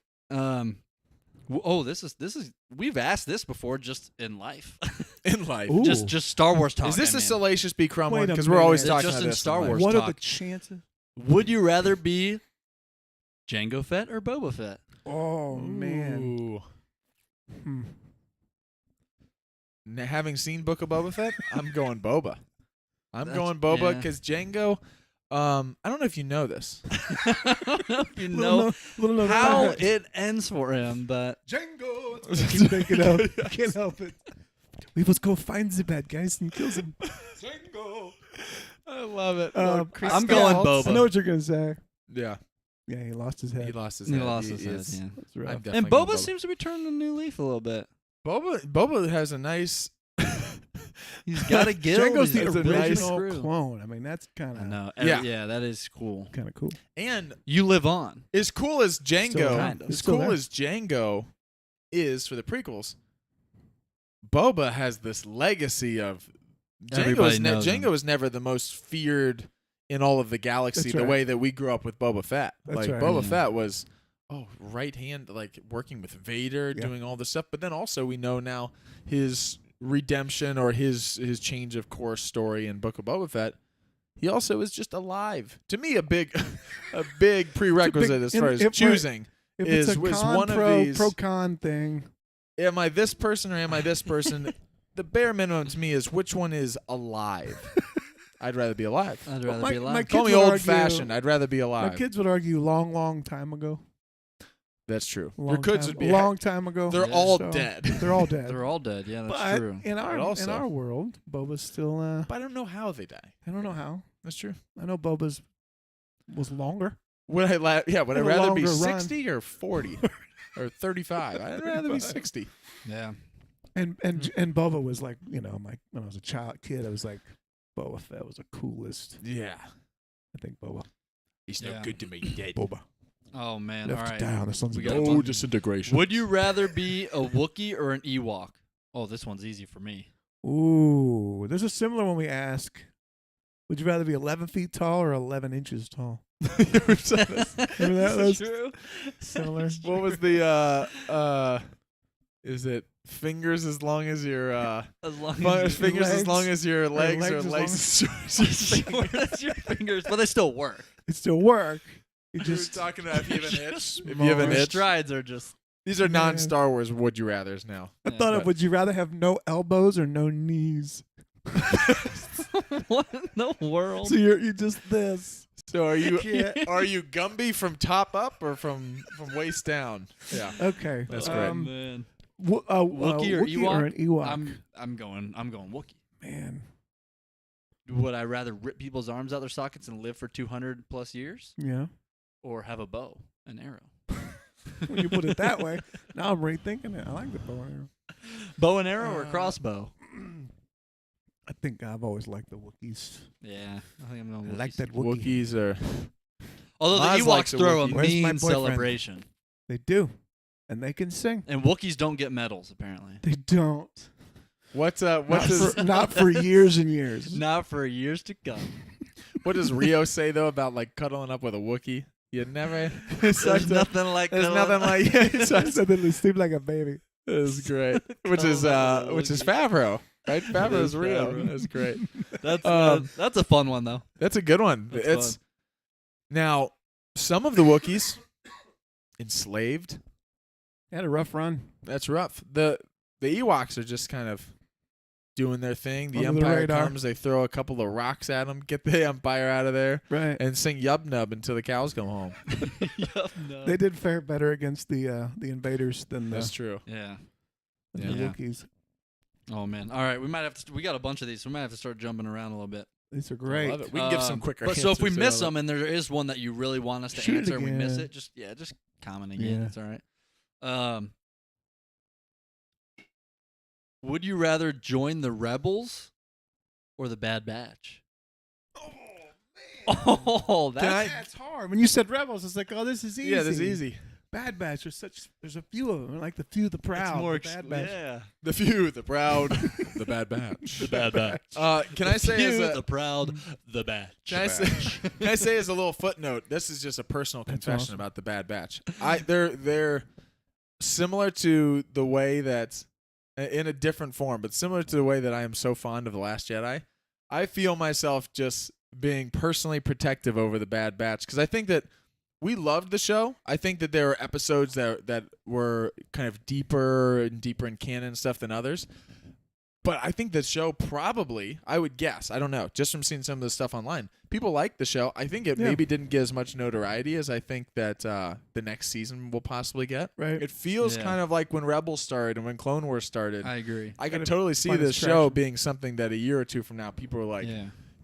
This is we've asked this before just in life. In life. Ooh. just Star Wars talk. Is this I a mean. Salacious B. Crumb Wait one? a Because we're always minute. talking Just about in this Star life. Wars. What are talk. the chances? Would you rather be Jango Fett or Boba Fett? Oh man. Ooh. Hmm. Having seen Book of Boba Fett, I'm going Boba. I'm That's- going Boba yeah. because Django. I don't know if you know this. I don't know if you Little know known how fact. it ends for him, but Django. That's what I keep thinking of. Can't help it. We must go find the bad guys and kill them. Django. I love it. I'm going Boba. I know what you're gonna say. Yeah, Yeah, he lost his head. he lost his he head. lost his head. is- Yeah. That's rough. I'm And definitely going Boba seems to be turning a new leaf a little bit. Boba has a nice. He's got a guild. Django's the That's a nice original crew. clone. I mean, that's kind I of know. Yeah. Yeah, that is cool. cool. And You live on. as cool as Django, kind of. as Still cool there. as Django is for the prequels, Boba has this legacy of Everybody knows him. Django was never the most feared in all of the galaxy That's the right. way that we grew up with Boba Fett. That's Like right. Boba Yeah. Fett was right hand, like working with Vader, Yeah. doing all this stuff. But then also we know now his redemption or his change of course story in Book of Boba Fett. He also is just alive. To me, a big prerequisite as far as if we're- choosing. If is it's a con one of pro these- pro con thing, Am I this person or am I this person? The bare minimum to me is which one is alive. I'd rather be alive. I'd rather my- be alive. my Call kids me would old argue- fashioned. I'd rather be my alive. kids would argue long time ago. That's true. Your Long kids time, would be long time ago. They're Yeah. all So, dead. They're all dead. They're all dead. Yeah, that's but true. in But also- our world, Boba's still. But I don't know how they die. I don't know how. That's true. I know Boba's was longer. Would I would I In a rather be longer run. 60 or 40 or 35? I'd rather be 60. Yeah. And Boba was like, when I was a kid, I was like, Boba Fett was the coolest. Yeah. I think Boba. He's no good to me dead. Boba. Oh man. Left All to right. die on the sons We of got a God. bunch. disintegration. Would you rather be a Wookiee or an Ewok? Oh, this one's easy for me. Ooh, there's a similar one we ask. Would you rather be 11 feet tall or 11 inches tall? Remember that? That's true. similar. What was the is it fingers as long as your As long fingers legs. as long as your legs legs or as legs long as short as your fingers, but they still work. It still work. You We're just talking about if you have an itch. Just If you have an Your Your itch. strides are just. These are Man. non-Star Wars would you rather's now. I Yeah. thought of would you rather have no elbows or no knees? What in the world? So you're just this. So are you Yeah. are you Gumby from top up or from waist down? Yeah. Okay. That's Oh, great. man. Wookie or Ewok? an Ewok? I'm going Wookiee. Man. Would I rather rip people's arms out their sockets and live for 200 plus years, Yeah. or have a bow and arrow? When you put it that way, now I'm rethinking it. I like the bow and arrow. Bow and arrow or crossbow? I think I've always liked the Wookiees. Yeah, I think I'm going. I like Wookiees. that Wookiee. Wookiees are Although the Maz Ewoks likes a throw a Wookiee. Where's my mean boyfriend? celebration, They do. And they can sing. and Wookiees don't get medals apparently. They don't. what Not does for, not for years and years. Not for years to come. what does Rio say though about like cuddling up with a Wookiee? You never. There's nothing like There's cuddling nothing up. like. Yeah, Something to sleep like a baby. It's great. Which is Cuddling up with a which is Wookiee. Favreau, right? Favreau's is Rio. Favreau. That's great. That's a fun one though. That's a good one. That's It's fun. now some of the Wookiees enslaved. Had a rough run. That's rough. The Ewoks are just kind of doing their thing. The Under the Empire radar. comes, they throw a couple of rocks at them, get the Empire out of there, Right. and sing Yub Nub until the cows come home. Yup, no. They did fare better against the invaders than That's the, true. Yeah. than the Yeah. Wookiees. Oh man. All right, we might have to. We got a bunch of these, so we might have to start jumping around a little bit. These are I great. love it. We can give some quicker But so if we answers, miss I love them, and there is one that you really want us to Shoot it answer, and we miss again. it, just comment again. Yeah. It's all right. Would you rather join the Rebels or the Bad Batch? Oh, that's hard. When you said Rebels, it's like, oh, this is easy. Yeah, this is easy. Bad Batch, there's a few of them. Like the few, the proud. It's more the Bad Batch. Yeah. The few, the proud, the Bad Batch. The Bad Batch. Can I say as the proud, the Batch. Can I say as a little footnote? This is just a personal confession about the Bad Batch. They're similar to the way that, in a different form, but similar to the way that I am so fond of The Last Jedi. I feel myself just being personally protective over the Bad Batch because I think that we loved the show. I think that there were episodes that were kind of deeper in canon and stuff than others. But I think the show probably, I would guess, I don't know, just from seeing some of the stuff online, people like the show. I think it maybe didn't get as much notoriety as I think that the next season will possibly get. Right. It feels kind of like when Rebels started and when Clone Wars started. I agree. I can totally see this show being something that a year or two from now, people are like,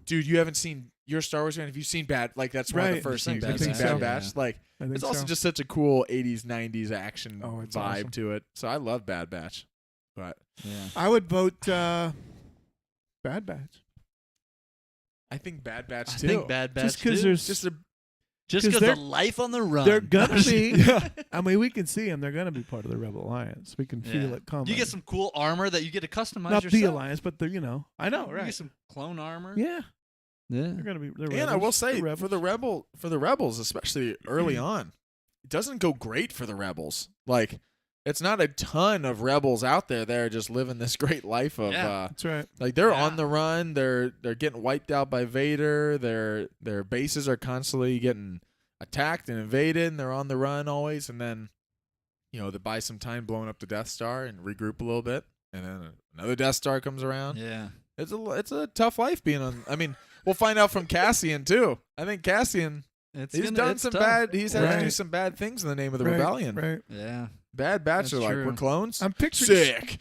dude, you haven't seen your Star Wars fan. Have you seen Bad? Like, that's one of the first things. Have you seen Bad Batch? Yeah. Like, it's also just such a cool 80s, 90s action vibe to it. So I love Bad Batch. But I would vote Bad Batch. I think Bad Batch too. I think Bad Batch just because there's just because of life on the run. They're gonna be. I mean, we can see them. They're gonna be part of the Rebel Alliance. We can feel it coming. You get some cool armor that you get to customize. Not yourself. the Alliance, but the I know, right? You get some clone armor. Yeah. Yeah. They're gonna be. And I will say for the Rebels, especially early on, it doesn't go great for the Rebels. Like, it's not a ton of rebels out there that are just living this great life of. That's right. Like, they're on the run. They're getting wiped out by Vader. Their bases are constantly getting attacked and invaded, and they're on the run always. And then, they buy some time blowing up the Death Star and regroup a little bit, and then another Death Star comes around. Yeah, it's a tough life being on. I mean, we'll find out from Cassian too. I think Cassian, he's done some bad. He's had to do some bad things in the name of the rebellion. Right. Yeah. Bad Batch are like, we're clones. I'm picturing sick.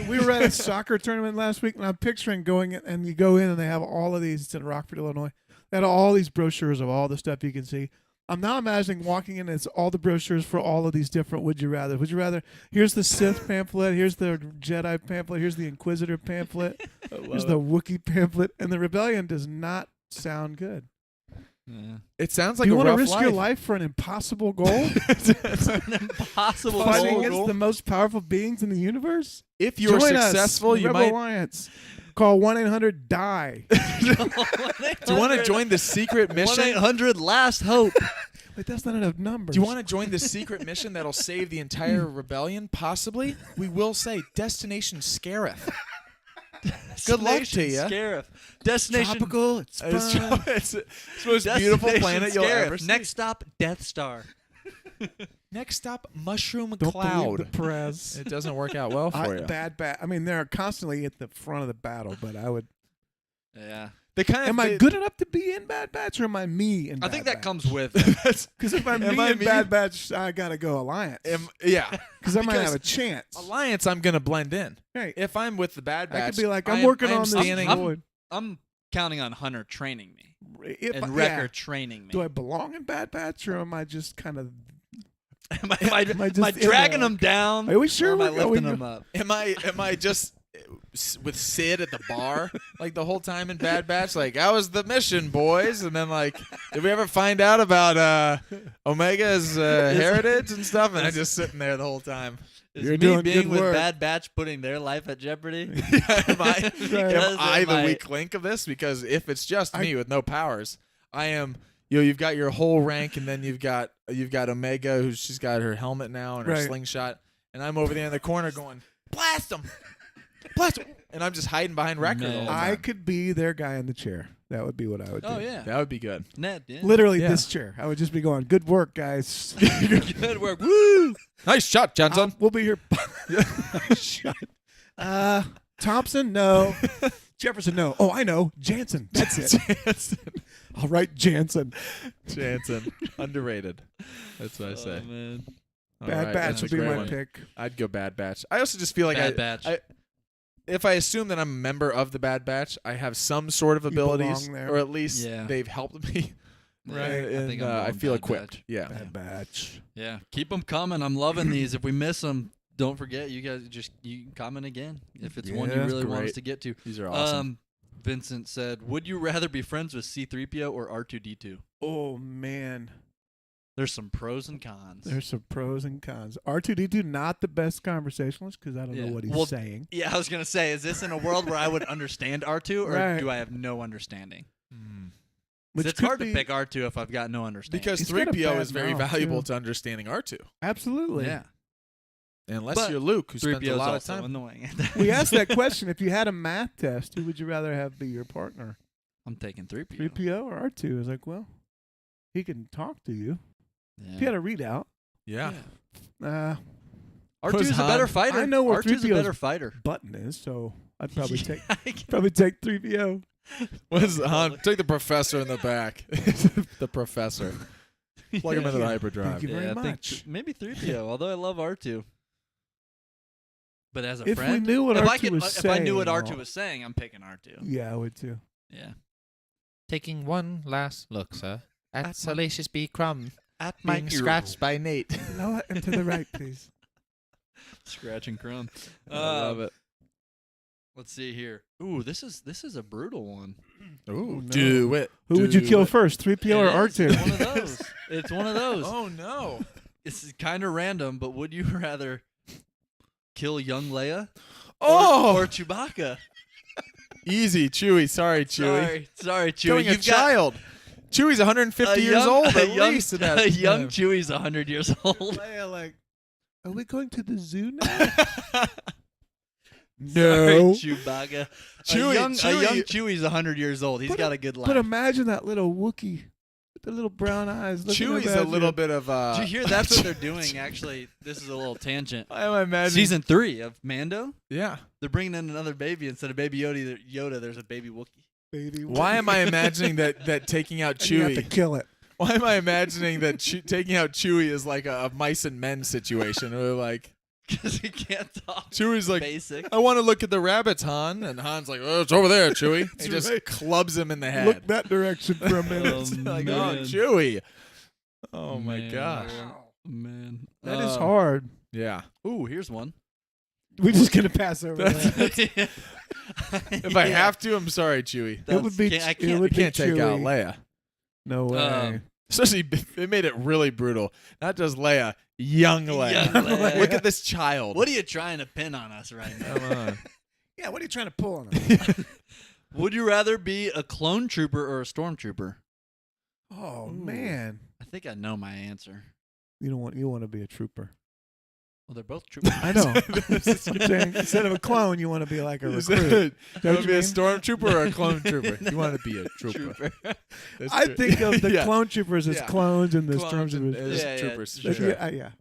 We were at a soccer tournament last week, and I'm picturing going in, and you go in, and they have all of these. It's in Rockford, Illinois. They had all these brochures of all the stuff you can see. I'm now imagining walking in, and it's all the brochures for all of these different Would You Rather. Would you rather? Here's the Sith pamphlet. Here's the Jedi pamphlet. Here's the Inquisitor pamphlet. Here's the Wookie pamphlet. And the Rebellion does not sound good. Yeah. It sounds like you want to risk your life for an impossible goal? It's an impossible Fighting goal. against the most powerful beings in the universe? If you're successful, you Rebel might. Alliance. Call 1-800-DIE. Do you want to join the secret mission? 1-800-LAST HOPE. Wait, that's not enough numbers. Do you want to join the secret mission that'll save the entire rebellion? Possibly. We will say Destination Scarif. Good luck to you. Scarif. Destination tropical. It's fun. It's the most beautiful planet you'll ever see. Next stop, Death Star. Next stop, Mushroom Don't Cloud. believe the press. It doesn't work out well for you. I mean, they're constantly at the front of the battle, but I would. Yeah. Am I good enough to be in Bad Batch, or am I me in Bad Batch? I think that comes with. Because if I'm me in Bad Batch, I gotta go Alliance. Because I might have a chance. Alliance, I'm gonna blend in. Right. If I'm with the Bad Batch, I could be like, I'm working on this. I'm counting on Hunter training me and Wrecker training me. Do I belong in Bad Batch, or am I just kind of? Am I dragging them down? Are we sure? Or am I lifting them up? Am I just with Sid at the bar like the whole time in Bad Batch? Like, how was the mission, boys? And then like, did we ever find out about Omega's heritage and stuff? And I'm just sitting there the whole time. Is me being with Bad Batch putting their life at jeopardy? Am I the weak link of this? Because if it's just me with no powers, I am. You've got your whole rank, and then you've got Omega, she's got her helmet now and her slingshot, and I'm over there in the corner going, blast him, blast him, and I'm just hiding behind Wrecker the whole time. I could be their guy in the chair. That would be what I would do. Oh yeah, that would be good. Ned, yeah. Literally this chair. I would just be going, good work, guys. Good work. Woo! Nice shot, Johnson. We'll be here. Nice shot. Thompson, no. Jefferson, no. Oh, I know. Jansen. That's it. Jansen. All right, Jansen. Jansen. Underrated. That's what I say. Man. Bad Batch would be my pick. I'd go Bad Batch. I also just feel like Bad Batch. if I assume that I'm a member of the Bad Batch, I have some sort of abilities, or at least they've helped me. Right. I feel equipped. Batch. Yeah. Bad Batch. Yeah. Keep them coming. I'm loving these. If we miss them, don't forget, you guys you can comment again if it's one you really want us to get to. These are awesome. Vincent said, "Would you rather be friends with C-3PO or R2-D2?" Oh man, there's some pros and cons. R2-D2 not the best conversationalist because I don't know what he's saying. Yeah, I was gonna say, is this in a world where I would understand R2, or do I have no understanding? It's hard to pick R2 if I've got no understanding. Because 3PO is very valuable to understanding R2. Absolutely. Yeah. Unless you're Luke, who spends a lot of time. Annoying. We asked that question. If you had a math test, who would you rather have be your partner? I'm taking 3PO. 3PO or R2? I was like, well, he can talk to you. Yeah. If you had a readout. Yeah. R2's a better fighter. I know where R2's 3PO's a better fighter. Button is, so I'd probably take 3PO. What is Han? Take the professor in the back. The professor. Plug him into the hyperdrive. Thank you very much. Maybe 3PO, although I love R2. But as a if friend, we knew what if I knew what saying, R2 was saying, I'm picking R2. Yeah, I would too. Yeah. Taking one last look, sir, at Salacious B. Crumb at being scratched by Nate. Lower and to the right, please. Scratching Crumb. I love it. Let's see here. Ooh, this is a brutal one. Ooh, do it. Who would you kill first, 3PO or R2? It's one of those. It's one of those. Oh no. It's kind of random, but would you rather kill young Leia or Chewbacca? Easy, Chewie. Sorry, Chewie. Sorry, Chewie. Killing a child. Chewie's 150 years old at least. A young Chewie's 100 years old. Leia, like, are we going to the zoo now? No. Sorry, Chewbacca. Chewie, a young Chewie's 100 years old. He's got a good life. But imagine that little Wookie with the little brown eyes. Chewie's a little bit of Did you hear that's what they're doing, actually? This is a little tangent. I imagine. Season 3 of Mando? Yeah. They're bringing in another baby. Instead of Baby Yoda, there's a baby Wookie. Why am I imagining that taking out Chewie? You have to kill it. Why am I imagining that taking out Chewie is like a mice and men situation? Where like, because he can't talk. Chewie's like, basic. I want to look at the rabbits, Han. And Han's like, oh, it's over there, Chewie. He just clubs him in the head. Look that direction for a minute. Like, oh, Chewie. Oh, my gosh. Man. That is hard. Yeah. Ooh, here's one. We're just going to pass over that. If I have to, I'm sorry, Chewie. It would be. You can't take out Leia. No way. Especially, they made it really brutal. Not just Leia, young Leia. Look at this child. What are you trying to pin on us right now? Come on. Yeah, what are you trying to pull on us? Would you rather be a clone trooper or a stormtrooper? Oh, man. I think I know my answer. You want to be a trooper. Well, they're both troopers. I know. I'm saying, instead of a clone, you want to be like a recruit. You want to be a stormtrooper or a clone trooper? You want to be a trooper. I think of the clone troopers as clones and the stormtroopers as troopers. Sure.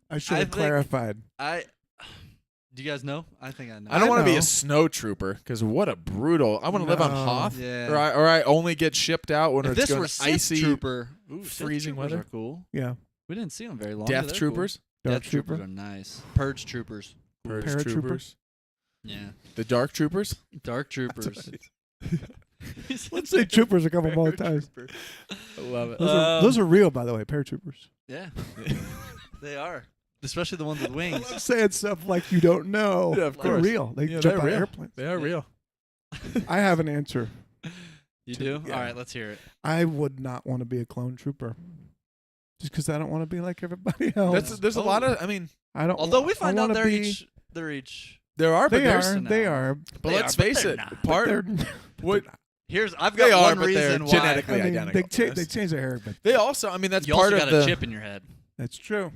I should have clarified. Do you guys know? I think I know. I don't want to be a snow trooper because what a brutal. I want to live on Hoth, or I only get shipped out when it's going icy, trooper, freezing weather. Are cool. Yeah, we didn't see them very long. Death troopers. Cool. Death troopers are nice. Purge troopers. Purge troopers. Yeah. The dark troopers. Dark troopers. Let's say troopers a couple more times. I love it. Those are real, by the way, paratroopers. Yeah. They are. Especially the ones with wings. I'm saying stuff like you don't know. Yeah, of course. They're real. They jump out of airplanes. They are real. I have an answer. You do? Yeah. All right, let's hear it. I would not want to be a clone trooper. Just because I don't want to be like everybody else. There's a lot of. I mean, I don't. Although we find out they're each. There are, but they are. But let's face it. What? Here's I've got one reason why. Genetically identical. They change their hair, but they also. I mean, that's you part also of got a chip in your head. That's true.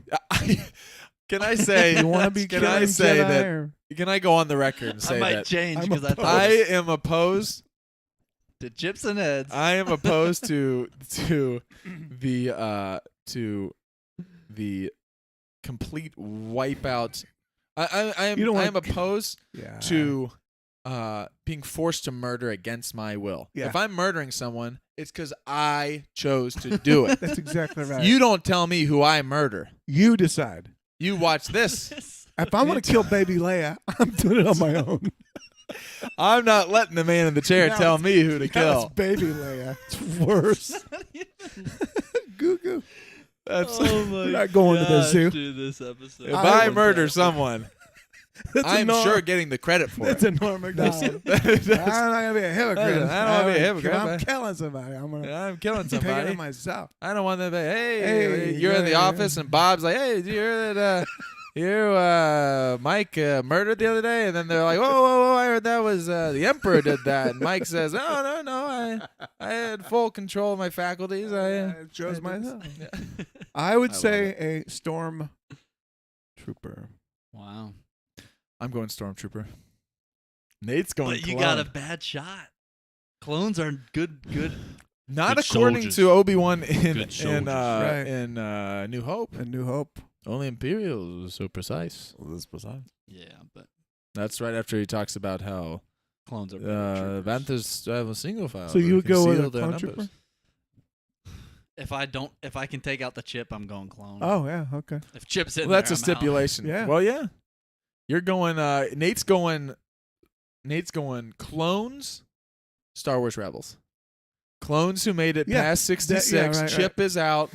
Can I say? You want to be? Can I say that? Can I go on the record and say I might that change because I am opposed to chips and heads. I am opposed to the complete wipeout. I am opposed to being forced to murder against my will. Yeah. If I'm murdering someone, it's because I chose to do it. That's exactly right. You don't tell me who I murder. You decide. You watch this. If I want to kill baby Leia, I'm doing it on my own. I'm not letting the man in the chair tell me who to kill. It's baby Leia. It's worse. Goo goo. That's we're not going to the zoo. This episode. If I murder someone, I'm sure getting the credit for That's it. a Norm Macdonald. I'm not gonna be a hypocrite. I don't want to be a hypocrite. I'm killing somebody. I'm killing taking somebody. it myself. I don't want to be, hey, Hey, you're in the yeah. office and Bob's like, hey, did you hear that Mike murdered the other day? And then they're like, whoa, I heard that was the Emperor did that. And Mike says, no, I had full control of my faculties. I chose myself. Yeah. I would I say a storm trooper. Wow. I'm going Stormtrooper. Nate's going But you clone. got a bad shot. Clones are good. Not Good according soldiers. to Obi-Wan in Good soldiers. Right. New Hope. A New Hope. Only Imperial is so precise. Yeah, but That's right after he talks about how clones are better troopers. Vanthas have a single file. So you would go with a their clone numbers. trooper? If I can take out the chip, I'm going clone. Oh yeah, okay. If chip's in Well, that's there, a I'm out. stipulation. Yeah. Well, yeah. You're going. Nate's going clones. Star Wars Rebels. Clones who made it Yeah, past 66. right, Chip is out.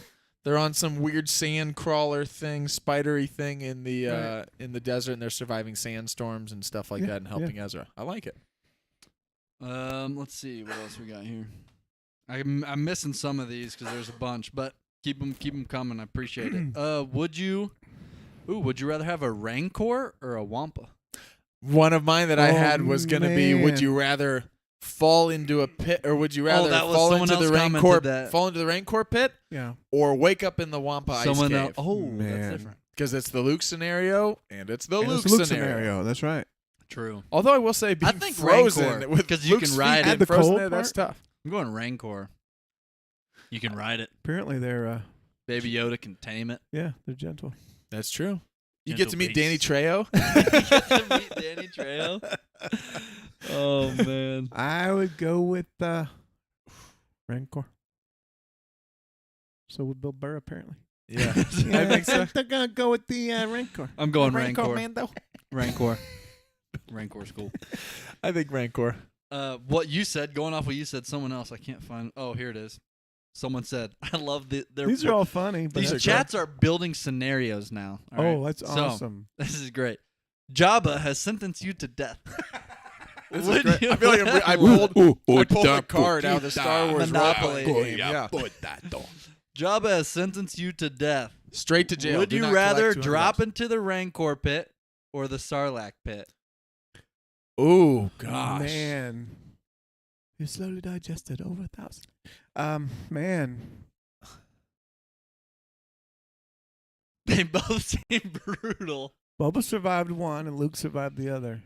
They're on some weird sand crawler thing, spidery thing in the desert, and they're surviving sandstorms and stuff like Yeah, that, and helping Ezra. I like it. Let's see what else we got here. I'm missing some of these because there's a bunch, but keep them coming. I appreciate it. Would you rather have a Rancor or a Wampa? One of mine that I had was going to be: would man. you rather fall into a pit, or would you rather that was fall someone into the else commented Rancor, that. fall into the Rancor pit, Yeah. or wake up in the Wampa ice Someone cave? else. Oh, Man. that's different. Because it's the Luke scenario, and it's the And Luke it's Luke scenario. That's right. True. Although I will say, being think frozen Rancor, with 'cause you Luke's can ride feet it. being Add the frozen cold there, that's part? tough. I'm going Rancor. You can ride it. Apparently they're Baby Yoda can tame it. they're gentle. That's true. You Gentle get to meet beast. Danny Trejo. You get to meet Danny Trejo. Oh man. I would go with Rancor. So would Bill Burr apparently. Yeah, I think so. They're gonna go with the Rancor. I'm going Rancor. Mando. Rancor. Rancor's cool. I think Rancor. What you said, going off what you said, someone else, I can't find. Oh, here it is. Someone said, I love These are all funny. But These that's chats are building scenarios now. all right? Oh, that's So, awesome. this is great. Jabba has sentenced you to death. This Would is great. you I feel like I rather- pulled a card out of the Star Wars Monopoly. game. Yeah. Jabba has sentenced you to death. Straight to jail. Would Do you not rather collect $200. drop into the Rancor pit or the Sarlacc pit? Oh gosh, Man. You slowly digested over 1,000. Man. They both seem brutal. Boba survived one and Luke survived the other.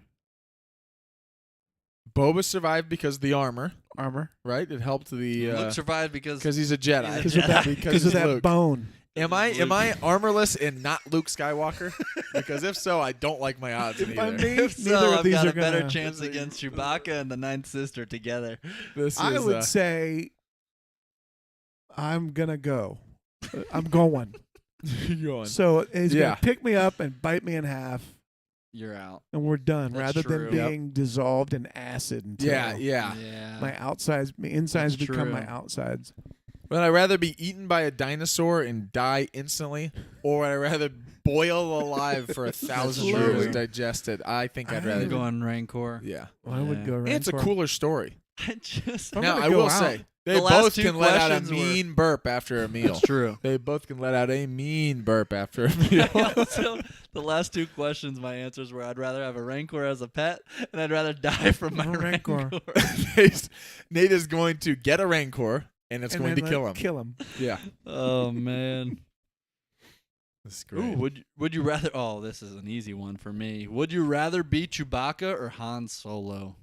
Boba survived because of the armor, Armor. right? It helped the Luke survived because he's a Jedi. He's Because of that, Jedi. because of that Luke. bone. Am I armorless and not Luke Skywalker? Because if so, I don't like my odds If I'm either. me, if so, neither of I've these got are a better gonna. chance against Chewbacca and the Ninth Sister together. This is, I would say I'm gonna go. I'm going. going. So he's Yeah. gonna pick me up and bite me in half, You're out. and we're done. That's rather true. than being dissolved in acid until Yeah. my outsides, my insides That's become true. my outsides. Would I rather be eaten by a dinosaur and die instantly, or would I rather boil alive for 1,000 Slowly. years digested? I think I'd rather I'm going Rancor. Yeah. I would Yeah. go. And it's a Rancor. cooler story. I just. I'm now, gonna I go will out. say, they The last both two can let out a questions were- mean burp after a meal. That's true. They both can let out a mean burp after a meal. Also, the last two questions, my answers were: I'd rather have a Rancor as a pet, and I'd rather die from my A Rancor. Rancor. Nate is going to get a Rancor, and it's And going to then, kill like, him. Kill him. Yeah. Oh man. That's Ooh, would you rather? Oh, this is an easy one for me. Would you rather be Chewbacca or Han Solo?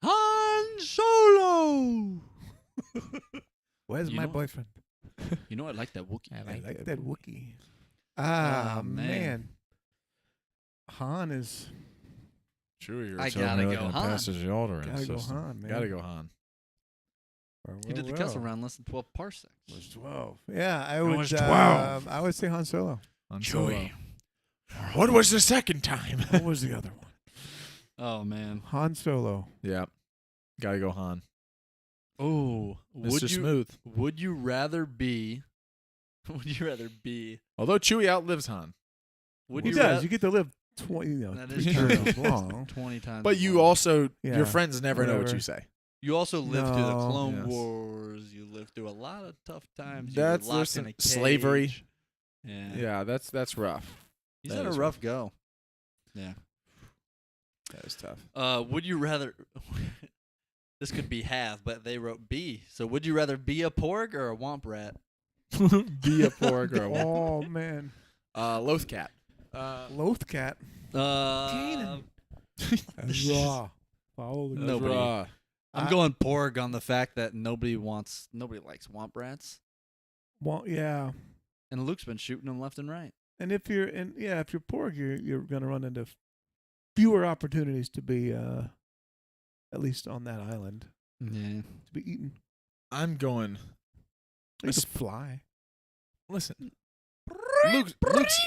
Han Solo. Where's You my know- boyfriend? You know I like that Wookiee. I like that Wookiee. Ah, Oh, man. man. Han is Chewie, I gotta go Han. passes the order gotta go Han, man. Gotta go Han. He did the Kessel Run less than 12 parsecs. Was 12. Yeah, I It would. was 12. I would say Han Solo. Han Chewie. Solo. What was the second time? What was the other one? Oh man. Han Solo. Yeah. Gotta go Han. Oh, Mr. Smooth. Would you rather be? Would you rather be? Although Chewie outlives Han. Would He you does. rather? You get to live 20, That 3 is true. times long. 20 times. But you more. also, Yeah, your friends never know what whatever. you say. You also lived through the No. Clone Yes. Wars. You lived through a lot of tough times. That's you were locked in a listen, slavery. cage. Yeah. Yeah, that's rough. He's That had a is rough go. Yeah. That is tough. Would you rather? This could be half, but they wrote B. So would you rather be a Porg or a Womp rat? Be a porg or a womp. Oh man, Loth cat. Loth cat. Uh, Raw. Follow the Nobody. Raw. I'm going Porg on the fact that nobody likes Womp rats, Well, yeah. and Luke's been shooting them left and right. And if you're Porg, you're going to run into fewer opportunities to be at least on that island Yeah. to be eaten. I'm going. You could fly. Listen,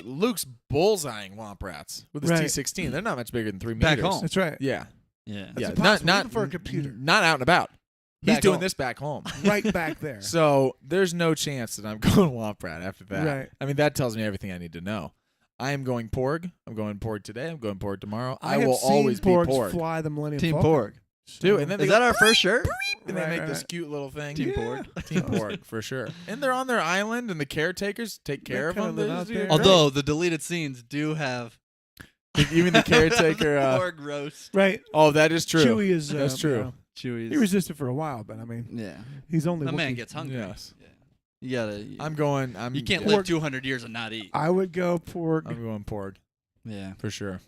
Luke's bullseyeing womp rats with his Right. T-16. They're not much bigger than 3 Back meters. home. That's right. Yeah, Yeah. That's yeah. impossible, Not even for a computer. Not out and about. He's Back doing home. this back home. Right back there. So there's no chance that I'm going womp rat after that. Right. I mean, that tells me everything I need to know. I am going Porg. I'm going Porg today. I'm going Porg tomorrow. I have will seen always be Porgs Porg. fly the Millennium Team Falcon. Porg. Dude, and then Is they that go, our first shirt? and they Right, make right, this right. cute little thing. Team Yeah. Porg. Team Porg for sure. And they're on their island, and the caretakers take care of kinda them. live out there. Although the deleted scenes do have Even the caretaker. Porg roast. Right. Oh, that is true. Chewie is. That's true. Chewie's. He resisted for a while, but I mean, Yeah. he's only. The man Wookiee. gets hungry. Yes. Yeah. You gotta. I'm going. You can't yeah, live 200 years and not eat. I would go Porg. I'm going Porg Yeah. for sure.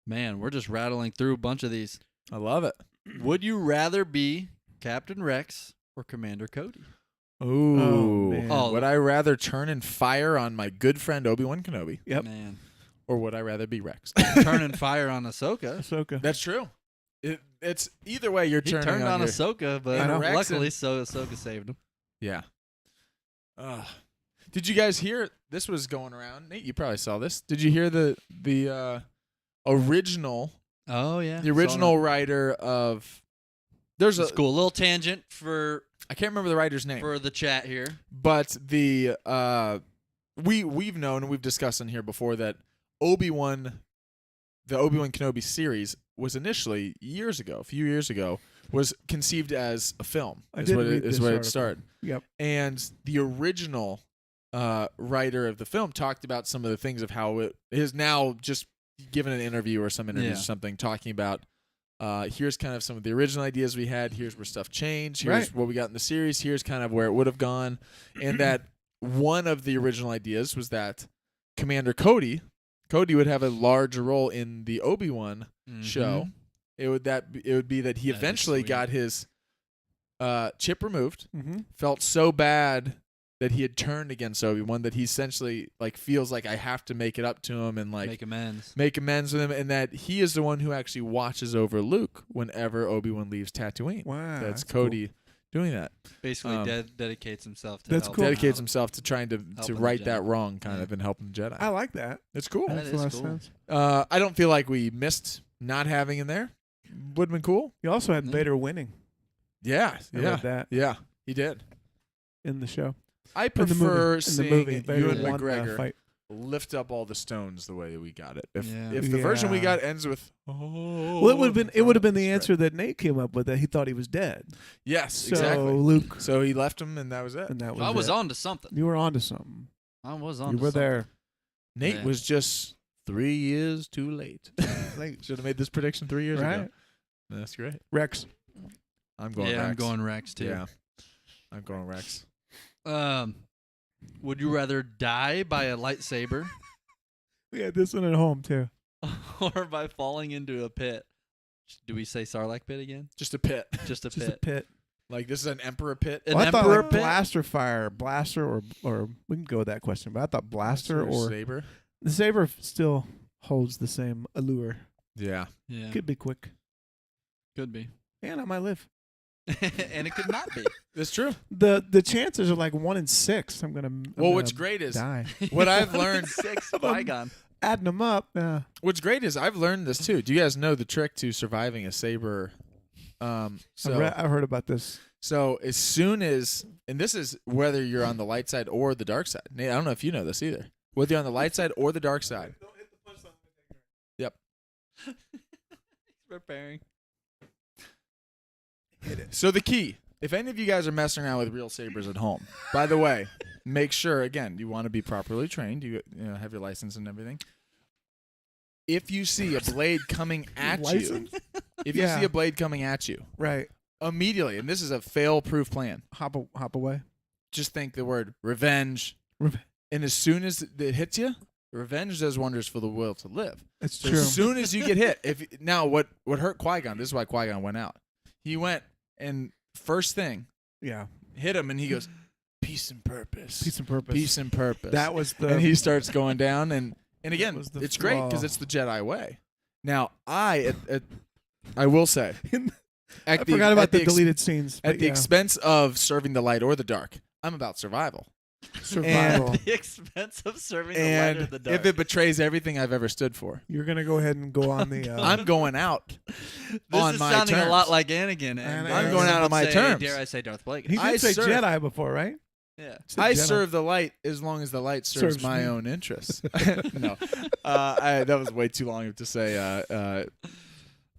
Man, we're just rattling through a bunch of these. I love it. Would you rather be Captain Rex or Commander Cody? Ooh. man. Oh. Would I rather turn and fire on my good friend Obi-Wan Kenobi, Yep. Man. or would I rather be Rex? Turning fire on Ahsoka. Ahsoka. That's true. It's either way. You're He turning turned on your, Ahsoka, but I know. Rex luckily and- Ahsoka saved him. Yeah. Did you guys hear? This was going around. Nate, you probably saw this. Did you hear the original? Oh yeah. The original writer of. There's a. It's cool. A little tangent for I can't remember the writer's name. the chat here. But the we've known and we've discussed in here before that the Obi-Wan Kenobi series was initially a few years ago, was conceived as a film. I Is did what read it, is this what it article. started. Yep. And the original writer of the film talked about some of the things of how it is now just given an interview or some interviews Yeah. or something talking about. Here's kind of some of the original ideas we had. Here's where stuff changed. Here's Right. what we got in the series. Here's kind of where it would have gone. And that one of the original ideas was that Commander Cody would have a larger role in the Obi-Wan show. It would be that he That'd be eventually sweet. got his chip removed. Mm-hmm. Felt so bad that he had turned against Obi-Wan that he essentially feels like I have to make it up to him and Make amends. make amends with him, and that he is the one who actually watches over Luke whenever Obi-Wan leaves Tatooine. Wow. That's cool. Cody doing that. Basically, dedicates himself to. That's help cool. him Dedicates out. himself to trying to Helping the right Jedi. that wrong, kind Yeah. of, and helping the Jedi. I like that. It's cool. That Makes is a lot of cool. sense. I don't feel like we missed not having him there. Would have been cool. You also had Yeah. Vader winning. Yeah, I yeah, read that yeah. He did. in the show. I In the movie. prefer In the seeing movie, Vader Ewan won the McGregor fight. lift up all the stones the way we got it. If Yeah. if the version we Yeah. got ends with Well, it would have been the Right. answer that Nate came up with, that he thought he was dead. Yes, So exactly. Luke, So he left him, and that was it. and that was I was it. on to something. You were on to something. I was on. You to were something. there. Nate Yeah. was just 3 years too late. Late. Should have made this prediction 3 years Right? ago. That's great. Rex. I'm going Yeah, Rex. I'm going Rex too. Yeah, I'm going Rex. Would you rather die by a lightsaber We had this one at home too. or by falling into a pit? Do we say Sarlacc pit again? Just a pit. Just a Just pit. a pit. Like this is an emperor pit. An Well, I thought emperor like pit? blaster fire, blaster, or we can go with that question. But I thought blaster or saber. the saber still holds the same allure. Yeah. Yeah, Could be quick, could be, and I might live. and it could not be. That's true. The chances are like 1 in 6. I'm gonna. Well, what's great is die. what I've learned. 6 Qui-Gon. Adding them up. What's great is I've learned this too. Do you guys know the trick to surviving a saber? I've heard about this. So as soon as, and this is whether you're on the light side or the dark side. Nate, I don't know if you know this either. Whether you're on the light side or the dark side. Preparing. So the key, if any of you guys are messing around with real sabers at home, by the way, make sure, again, you want to be properly trained. You have your license and everything. If you see a blade coming at you, you see a blade coming at you, right, immediately, and this is a fail-proof plan. Hop away. Just think the word revenge, and as soon as it hits you, revenge does wonders for the will to live. That's so true. As soon as you get hit, what hurt Qui-Gon? This is why Qui-Gon went out. He went and first thing, hit him, and he goes, "Peace and purpose, peace and purpose, peace and purpose." That was the. And he starts going down, and again, it's great because it's the Jedi way. Now, I will say, I forgot about the deleted scenes. At the expense of serving the light or the dark, I'm about survival. Survival. At the expense of serving the light or the dark. If it betrays everything I've ever stood for, you're gonna go ahead and go on the. I'm going out. This is sounding a lot like Anakin. I'm going out on my terms. Dare I say Darth Plagueis? He did say Jedi before, right? Yeah. I serve the light as long as the light serves my own interests. No, that was way too long to say. That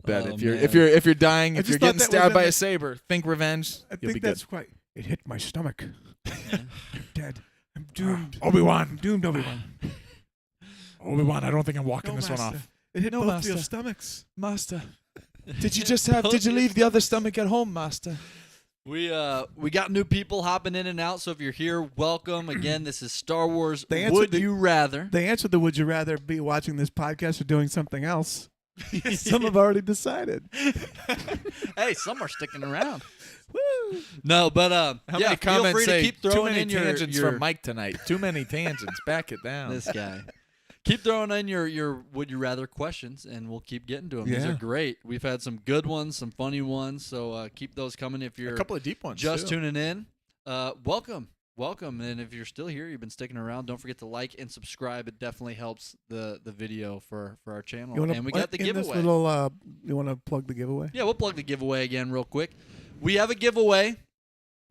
if you're dying, if you're getting stabbed by a saber, think revenge. I you'll think be that's good. quite. It hit my stomach. I'm dead. I'm doomed. Obi-Wan. I'm doomed, Obi-Wan. Obi-Wan, I don't think I'm walking this one off. It hit both Master. of your stomachs. Master. Did you leave the other stomach at home, Master? We got new people hopping in and out, so if you're here, welcome. Again, this is Star Wars Would You Rather. They answered the Would You Rather be watching this podcast or doing something else. Some have already decided. Hey, some are sticking around. Woo. No, but How many comments feel free say to keep throwing too many in tangents your from Mike tonight. Too many tangents. Back it down. This guy. Keep throwing in your Would You Rather questions, and we'll keep getting to them. These are great. We've had some good ones, some funny ones, so keep those coming. If you're a couple of deep ones just too. tuning in, welcome. And if you're still here, you've been sticking around, don't forget to like and subscribe. It definitely helps the video for our channel. And we got the giveaway. You want to plug the giveaway? Yeah, we'll plug the giveaway again real quick. We have a giveaway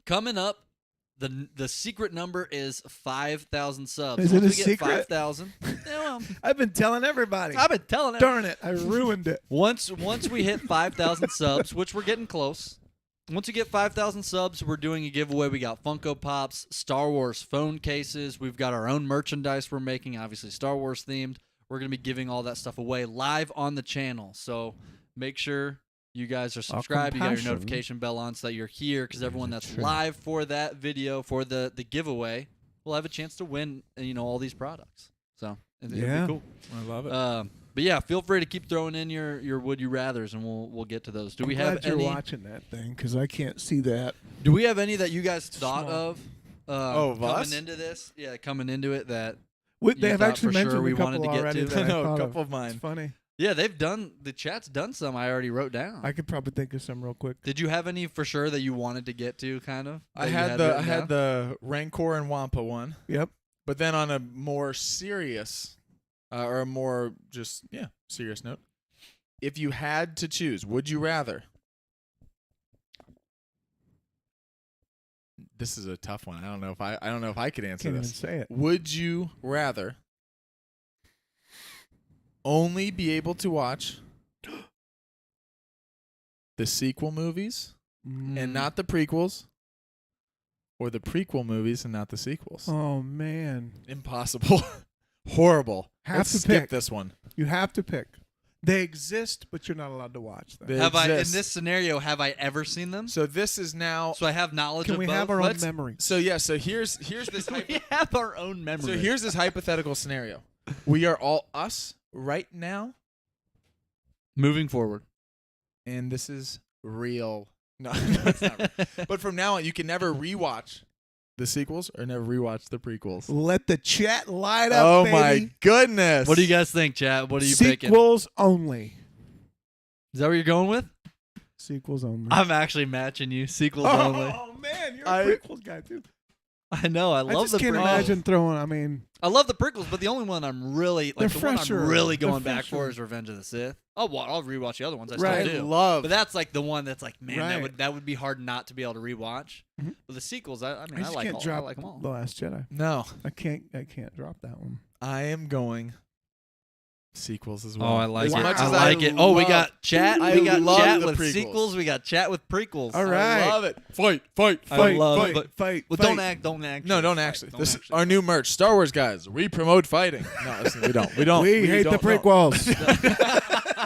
coming up. The secret number is 5,000 subs. Is it a secret? 5,000. I've been telling everybody. Darn it! I ruined it. Once we hit 5,000 subs, which we're getting close. Once we get 5,000 subs, we're doing a giveaway. We got Funko Pops, Star Wars phone cases. We've got our own merchandise we're making, obviously Star Wars themed. We're going to be giving all that stuff away live on the channel. So make sure you guys are subscribed. You got your notification bell on so that you're here, because everyone that's live for that video, for the giveaway, will have a chance to win all these products. So it'll be cool. I love it. But yeah, feel free to keep throwing in your Would You Rathers, and we'll get to those. I'm glad you're watching that thing, because I can't see that. Do we have any that you guys thought of coming into this? Yeah, coming into it that they have actually mentioned we a couple wanted to already. get to. No, a couple of mine. It's funny. Yeah, the chat's done some. I already wrote down. I could probably think of some real quick. Did you have any for sure that you wanted to get to? Kind of. I had the Rancor and Wampa one. Yep. But then on a more serious, or a more serious note, if you had to choose, would you rather? This is a tough one. I don't know if I could answer Can't this. even say it. Would you rather only be able to watch the sequel movies and not the prequels, or the prequel movies and not the sequels? Oh man, impossible. Horrible. Let's skip pick this one. You have to pick. They exist, but you're not allowed to watch them. Have I, in this scenario, have I ever seen them? So this is now. So I have knowledge of both. Can we have our own memory? So here's this. We have our own memory. So here's this hypothetical scenario. We are all us right now, moving forward, and this is real. No, it's not real. But from now on, you can never rewatch the sequels or never rewatch the prequels. Let the chat light up, Oh baby. my goodness! What do you guys think, chat? What are you picking? Sequels only. Is that what you're going with? Sequels only. I'm actually matching you. Sequels only. Oh man, you're a prequels guy too. I know. I love just can't imagine throwing. I mean, I love the prequels, but the only one I'm really They're the one fresher. I'm really going They're back for fresher. is Revenge of the Sith. I'll rewatch the other ones. I Right. still do. Love. But that's like the one that's like, man, Right. that would be hard not to be able to rewatch. Mhm. But the sequels, I I just like can't all. drop I like them all. The Last Jedi. No, I can't drop that one. I am going sequels as well. Oh, I like As it. much I as like it. Oh, we love- got chat. I We got love chat the with prequels. sequels. We got chat with prequels. All right. I love it. Fight. I love fight, it. fight. Well, don't act. Don't act. No, don't actually. This is our new merch. Star Wars guys, we promote fighting. No, listen, we don't. We don't. We hate the don't know. prequels.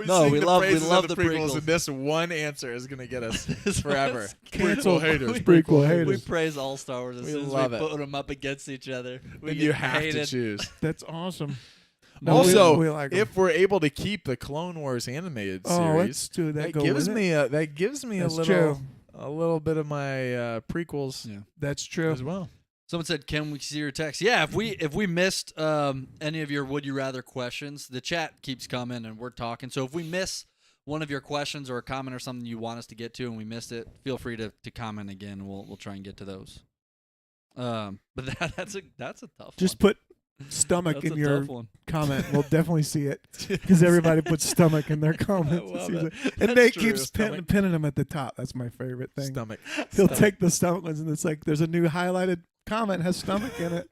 No, sing we the love praises of the prequels. and this one answer is gonna get us It's forever. Cancel Prequel haters. prequel haters. We praise all Star Wars as We soon as love we it. put them up against each other. We And get you have hated. to choose. That's awesome. Also, we like 'em. if we're able to keep the Clone Wars animated Oh, series, let's do that. that Go gives with me it. that gives me That's a little bit of my prequels Yeah. That's true. as well. Someone said, "Can we see your text?" Yeah, if we missed any of your would you rather questions, the chat keeps coming and we're talking. So if we miss one of your questions or a comment or something you want us to get to and we missed it, feel free to comment again. We'll try and get to those. But that's a tough Just one. put stomach That's in a your tough one. comment. We'll definitely see it because everybody puts stomach in their comments. love It it. seems like- and That's Nate true. keeps pinning them at the top. That's my favorite thing. Stomach. He'll take the stomach ones and it's like there's a new highlighted comment has stomach in it.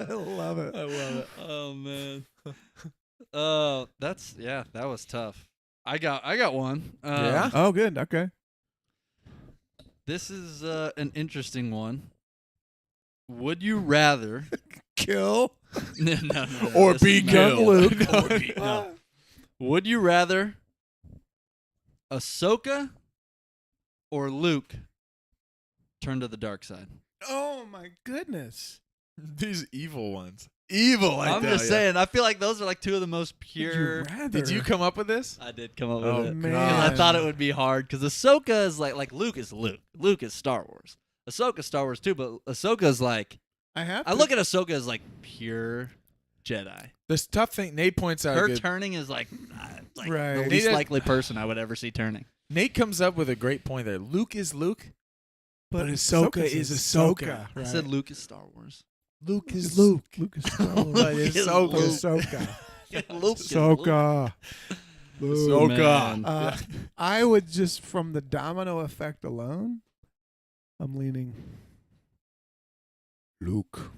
I love it. I love it. Oh man. That was tough. I got one. Yeah? Oh, good. Okay. This is an interesting one. Would you rather Kill no, Or this be is not- killed. Luke. Or be- no. Would you rather Ahsoka or Luke turn to the dark side? Oh my goodness. These evil ones. Evil. I'm just saying. I feel like those are like two of the most pure. Did you come up with this? I did come up Oh, with it. man. 'Cause I thought it would be hard because Ahsoka is like Luke is Luke. Luke is Star Wars. Ahsoka's Star Wars too, but Ahsoka's like I look at Ahsoka as like pure Jedi. This tough thing Nate points out. Her good- turning is like Right. the least likely person I would ever see turning. Nate comes up with a great point there. Luke is Luke, but Ahsoka is Ahsoka. I said Luke is Star Wars. Luke is Luke. Luke is Star Wars. But Ahsoka. Ahsoka. Luke is Luke. Ahsoka. Ahsoka. Man. I would just from the domino effect alone, I'm leaning Luke.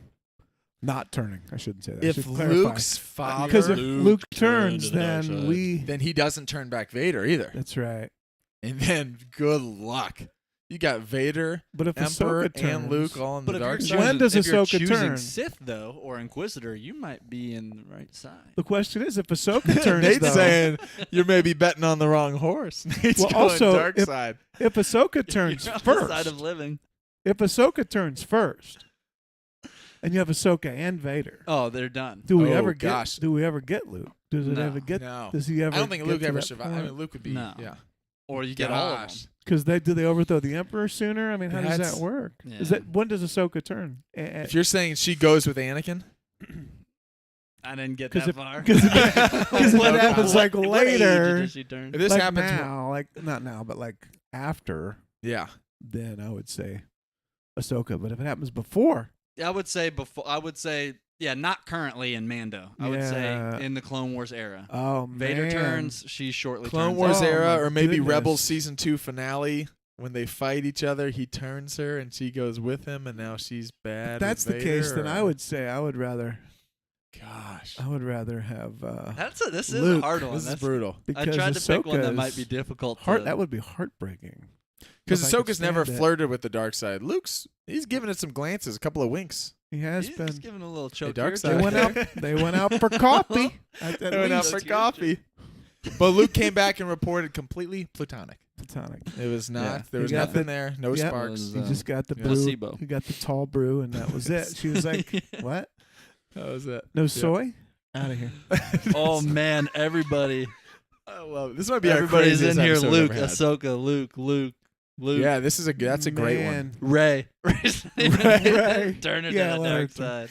Not turning. I shouldn't say that. I If should clarify. Luke's father, because if Luke Luke turned turns, to the dark then side. we. then he doesn't turn back Vader either. That's right. And then good luck. You got Vader, But if Emperor, Ahsoka turns, and Luke all on But the if you're dark choosing, side. When does if you're Ahsoka choosing turn? Sith though or Inquisitor, you might be in the right side. the question is, if Ahsoka turns, Nate's though, saying you're maybe betting on the wrong horse. Nate's Well, going also, dark if- side. if Ahsoka turns You're on first, the side of living. if Ahsoka turns first, and you have Ahsoka and Vader, Oh, they're done. do we Oh, ever gosh. get? Do we ever get Luke? Does it No. ever get? No. Does he ever? I don't think get Luke to ever that survived. I point? mean, Luke would be. No. Yeah. Or you get all of them. Gosh. Because do they overthrow the Emperor sooner? I mean, how does That's- that work? Is Yeah. that when does Ahsoka turn? If you're saying she goes with Anakin, I didn't get 'Cause that if- far. 'cause what happens like What age later, did she turn? if this like happens, now, like not now, but like after, yeah, then I would say Ahsoka. But if it happens before, I would say before. I would say not currently in Mando. I would Yeah. say in the Clone Wars era. oh Vader man. turns. She shortly Clone turns. Wars Oh, era, my or maybe goodness. Rebels season 2 finale when they fight each other. He turns her and she goes with him, and now she's bad. If that's with the case, Vader, then I or- would say I would rather Gosh, have This is Luke. a hard one. this is That's- brutal. because I tried to pick one that Ahsoka's might be difficult. That would be heartbreaking. Because If I could Ahsoka's never stand it. flirted with the dark side. He's giving it some glances, a couple of winks. He has He's been. just giving a little choke. dark here, side. They went out. They went out for coffee. At They went out least. for That's coffee. But Luke came back and reported completely platonic. platonic. It was not. Yeah. There He was got nothing the- there. No Yep. sparks. Was, He just got the yeah. brew. Placebo. He got the tall brew, and that was it. She was like, "What? That was it. No soy? Out of here." Oh man, everybody! I love it. This might be our Everybody's in craziest here. episode Luke, we've ever had. Ahsoka, Luke. Yeah, this is that's a great one. Man. Ray. Ray. Turn her Yeah, to the let her dark side.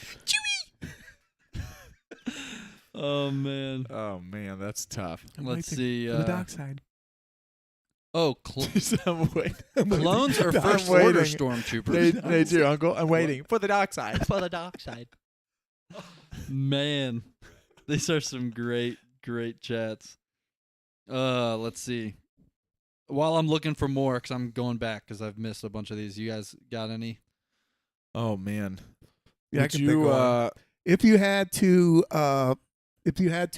Oh man. Oh man, that's tough. I'm Let's waiting see. for the dark side. Oh, I'm waiting. clones or I'm First waiting. Order stormtroopers? Nate, your uncle. I'm waiting for the dark side. For the dark side. Man, these are some great chats. Let's see. While I'm looking for more, because I'm going back because I've missed a bunch of these. You guys got any? Oh man. Yeah, I Would can you think of one. If you had to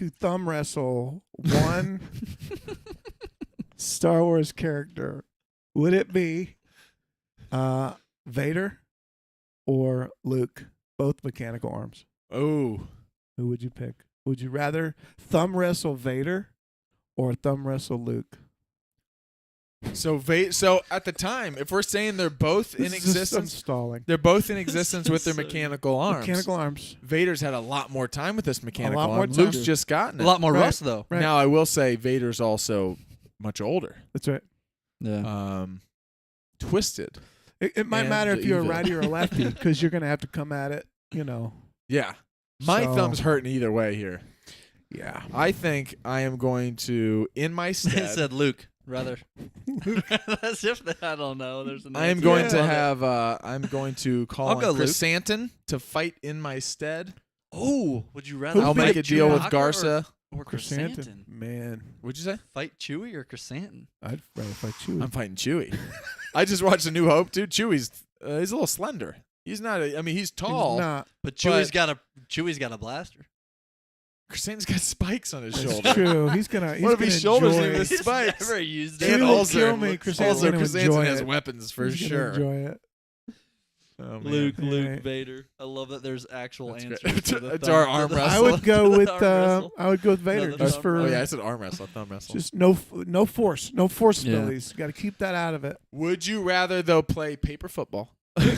thumb wrestle one Star Wars character, would it be Vader or Luke? Both mechanical arms. Oh. Who would you pick? Would you rather thumb wrestle Vader or thumb wrestle Luke? So at the time, if we're saying they're both in existence, stalling. they're both in existence with their mechanical arms. Mechanical arms. Vader's had a lot more time with this mechanical lot more arm. time. Luke's just gotten it. A lot more rust though. Right. Now I will say Vader's also much older. That's right. Yeah. Twisted. It might And matter if you're a evil. righty or a lefty because you're going to have to come at it, Yeah. My So- thumb's hurting either way here. Yeah. I think I am going to, in my It stead, said Luke, rather. As if I don't know. There's an I am answer. going I to love it. have, I'm going to call I'll on go Luke. Chrysanthemum to fight in my stead. Oh, would you rather? Who'd I'll be make the a deal with Chewbacca Garza. or Chrysanthemum? Man, What'd you say? Fight Chewie or Chrysanthemum? I'd rather fight you. I'm fighting Chewie. I just watched A New Hope, dude. Chewie's he's a little slender. He's not. He's tall. Not. But Chewie's got a blaster. Chrysanthemum's got spikes on his That's shoulder. true. He's gonna. What if his shoulders enjoy in it. his spikes? Never used Chewie it. will also, kill me. Chrysanthemum's also gonna Chrysanthemum enjoy has it. weapons for He's gonna sure. Enjoy it. Oh, man. Luke, Yeah. Vader. I love that there's actual That's answers. great. to the It's thumb- our to arm the- wrestle. I would go with. Arm wrestle. I would go with Vader the just thumb for. Oh yeah, I said arm wrestle, thumb wrestle. Just no force, no force Yeah. abilities. Got to keep that out of it. Would you rather though play paper football?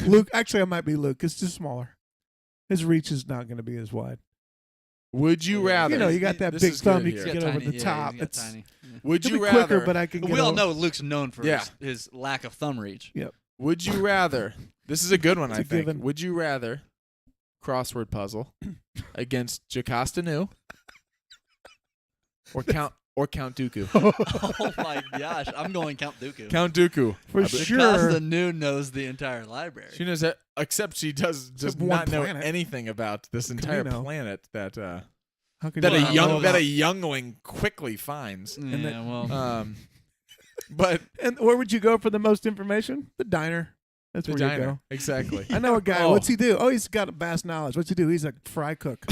Luke, actually, I might be Luke. It's just smaller. His reach is not going to be as wide. Would you rather? You got that This big is good thumb. You here. can He's get got over tiny- the yeah, top. he's got It's tiny. Yeah. Would it'll you be quicker, rather? but I can get. We all over- know Luke's known for Yeah. his lack of thumb reach. Would you rather? This is a good one, It's I a think. given. Would you rather crossword puzzle against Jocasta Nu or Count Dooku? Oh my gosh, I'm going Count Dooku. Count Dooku. For I bet- sure. Costa Noon knows the entire library. She knows that, except she does one not know planet. anything about this entire Camino. planet that How can that you a not young know that a about- youngling quickly finds. Yeah, that- well, But And where would you go for the most information? The diner. That's the where you diner, go. exactly. I know a guy. Oh. What's he do? Oh, he's got vast knowledge. What's he do? He's a fry cook.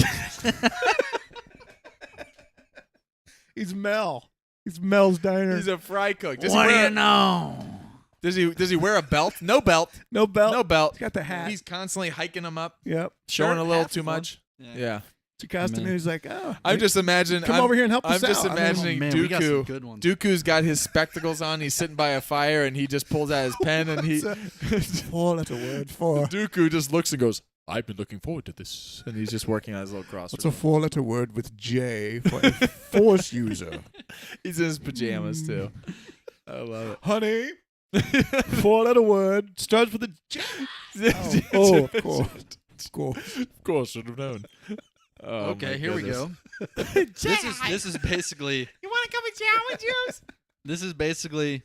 He's Mel. He's Mel's diner. He's a fry cook. Does what he do wear you know? Does he wear a belt? No belt. no belt. No belt. He's got the hat. He's constantly hiking them up, Yep. showing Shirt, a little hat's too fun. much. Yeah. Jocasta Man. Nu's like, oh, I'm just imagining. come I'm, over here and help I'm us just out. I mean, imagining man, we got some Dooku. good ones. Dooku's got his spectacles on. He's sitting by a fire, and he just pulls out his pen, and he. Four-letter word for. Dooku just looks and goes, "I've been looking forward to this," and he's just working on his little crossword. What's a four-letter word with J for a force user? He's in his pajamas too. I love it. Honey, four-letter word starts with a J. Of course. Of course, should have known. Oh, Okay, my here we goodness. go. This is basically. You want to come and chow with juice? This is basically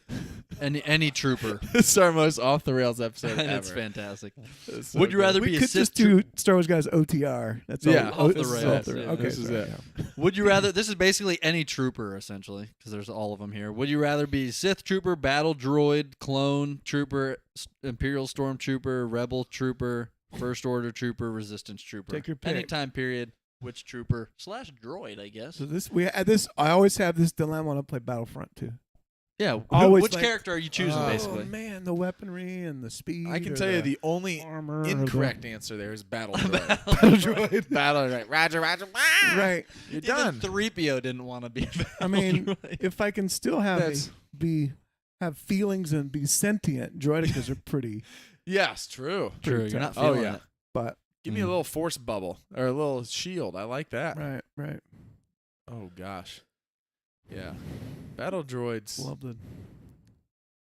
any trooper. This is our most off the rails episode And ever. it's fantastic. It's so Would you good. rather We be a could Sith just do Star Wars Guys OTR. That's all. Yeah, Oh, off the this is rails, off the rails. yeah. Okay, This is sorry, it. yeah. Would you rather? This is basically any trooper, essentially, because there's all of them here. Would you rather be Sith trooper, battle droid, clone trooper, Imperial stormtrooper, rebel trooper, First Order trooper, Resistance trooper? Take your pick. Any time period. Which trooper / droid? I guess. So this I always have this dilemma when I play Battlefront too. Yeah. Always which like- character are you choosing, Oh basically? man, the weaponry and the speed. I can or tell you the only armor. or the- incorrect answer there is battle droid. Battle droid. battle droid. Roger, Roger. Right. You're Even done. 3PO didn't want to be. I mean, droid. if I can still have That's- have feelings and be sentient, droidicas are pretty. Yes, true. True. pretty You're tough. not Oh, feeling yeah. it. But Give me a little force bubble or a little shield. I like that. right. Oh gosh. Yeah. Battle droids. Love the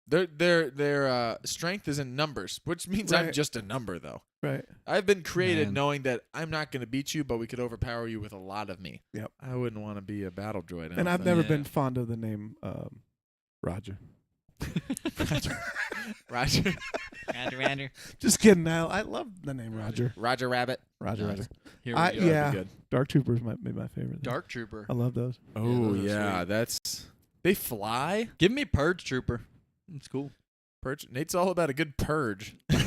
Their strength is in numbers, which means I'm Right. just a number though. right. I've been created Man. knowing that I'm not going to beat you, but we could overpower you with a lot of me. Yep. I wouldn't want to be a battle droid. I And don't I've think. never Yeah. been fond of the name Roger. Roger. Rander. Just kidding. I love the name Roger. Roger Rabbit. Roger. Nice. Roger. Here we I- go. yeah. That'd be good. Dark Troopers might be my favorite. Dark trooper. I love those. Oh those are yeah, sweet. that's they fly. Give me Purge trooper. It's cool. Purge. Nate's all about a good purge. Aren't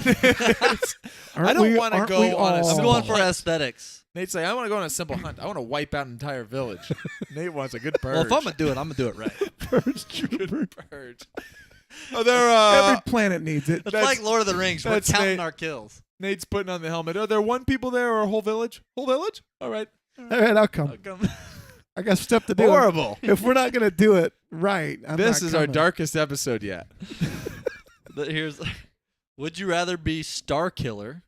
I don't we- want to aren't go we on a all? I'm simple going for hunt. aesthetics. Nate's like, I want to go on a simple hunt. I want to wipe out an entire village. Nate wants a good purge. Well, if I'm gonna do it, I'm gonna do it right. Purge Trooper. purge. Oh, they're Every planet needs it. It's like Lord of the Rings. We're that's counting Nate. our kills. Nate's putting on the helmet. Are there one people there or a whole village? Whole village? All right. All right, I'll come. I'll come. I got stuff to do. Horrible. If we're not gonna do it right, I'm This not is our coming. darkest episode yet. Here's. Would you rather be Star Killer?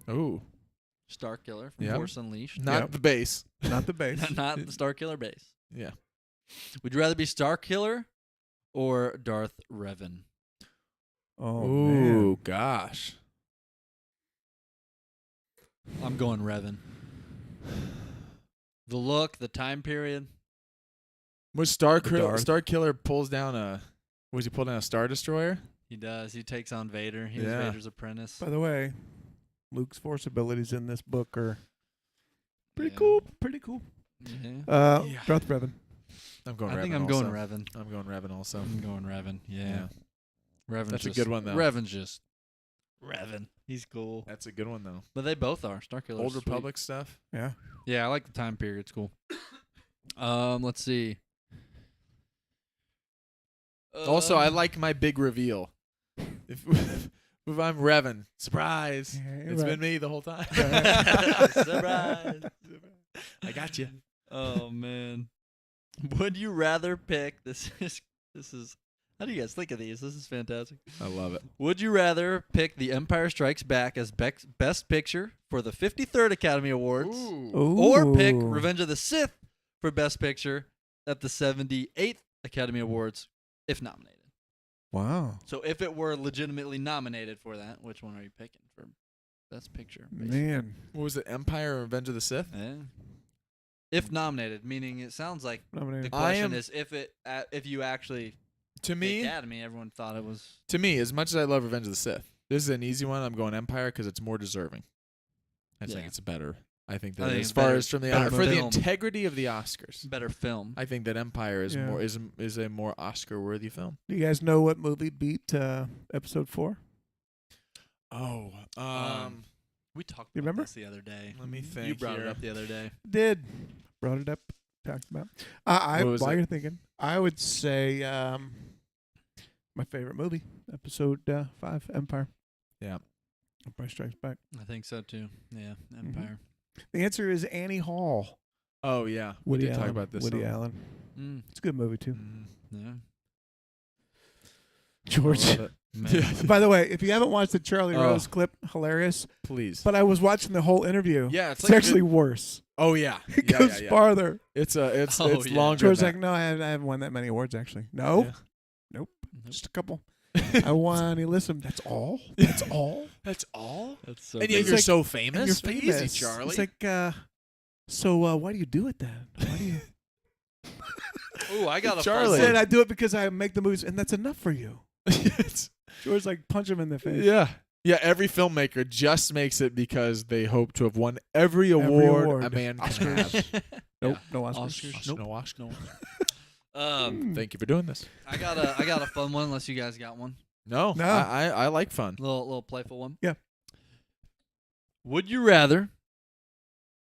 Ooh. Star Killer from Yep. Force Unleashed. Not Yep. the base. Not the base. Not the Star Killer base. Yeah. Would you rather be Star Killer or Darth Revan? Oh Ooh, man. gosh. I'm going Revan. The look, the time period. Was Star Darth. Killer pulls down a... Was he pull down a Star Destroyer? He does. He takes on Vader. He was Yeah. Vader's apprentice. By the way, Luke's force abilities in this book are pretty Yeah. cool. Pretty cool. Yeah. Yeah. Darth Revan. I'm going I Revan think I'm also. going Revan. I'm going Revan also. I'm going Revan. Yeah. Yeah. Revan's That's a just, good one, though. Revan's just Revan. He's cool. That's a good one, though. But they both are. Star Killer's Old sweet. Republic stuff. Yeah. Yeah, I like the time period. It's cool. Let's see. Also, I like my big reveal. If I'm Revan, surprise. Yeah, It's right. been me the whole time. Surprise. I got you. Oh man. Would you rather pick this is how do you guys think of these? This is fantastic. I love it. Would you rather pick The Empire Strikes Back as Best Picture for the 53rd Academy Awards or pick Ooh. Revenge of the Sith for Best Picture at the 78th Academy Awards if nominated? Wow. So if it were legitimately nominated for that, which one are you picking for Best Picture? basically? Man. What was it? Empire or Revenge of the Sith? Yeah. If nominated, meaning it sounds like the Nominated. question is if you actually To the me, Academy, everyone thought it was. as much as I love Revenge of the Sith, this is an easy one. I'm going Empire because it's more deserving. I think Yeah. it's better. I think I that think as it's far better- as from the better for the film. integrity of the Oscars, Better film. I think that Empire is Yeah. more is a more Oscar worthy film. Do you guys know what movie beat episode 4? Oh, We talked You about remember? this the other day. let me think. You brought here. it up the other day. Did. Brought it up. Talked about. What was While it? you're thinking, I would say my favorite movie, episode 5, Empire. Yeah. Empire Strikes Back. I think so too. Yeah, Mm-hmm. Empire. The answer is Annie Hall. Oh yeah, we Woody did Allen. talk about this. Woody one. Allen. Mm, It's a good movie too. yeah. George. I love it. Man. By the way, if you haven't watched the Charlie Oh. Rose clip, hilarious. Please. But I was watching the whole interview. Yeah, It's like a actually good- worse. Oh yeah, It yeah, goes yeah, yeah. farther. It's it's Oh, it's yeah. longer. George's than like, no, I haven't won that many awards actually. No, Yeah. nope, Nope. just a couple. that. I won Elysium. That's all. That's all. That's all. That's so. And yet It's you're like- so And famous. you're Easy, famous, Charlie. It's like, so why do you do it then? Why do you? Ooh, I got a Charlie. I said I do it because I make the movies, and that's enough for you. It's- George's like, punch him in the face. yeah. Yeah, every filmmaker just makes it because they hope to have won every award, award. a man can Oscars. have. Nope, Yeah. no Oscars. Oscars. No Oscar. Mm. Thank you for doing this. I got a fun one. Unless you guys got one, No, No. I like fun. little playful one. Yeah. Would you rather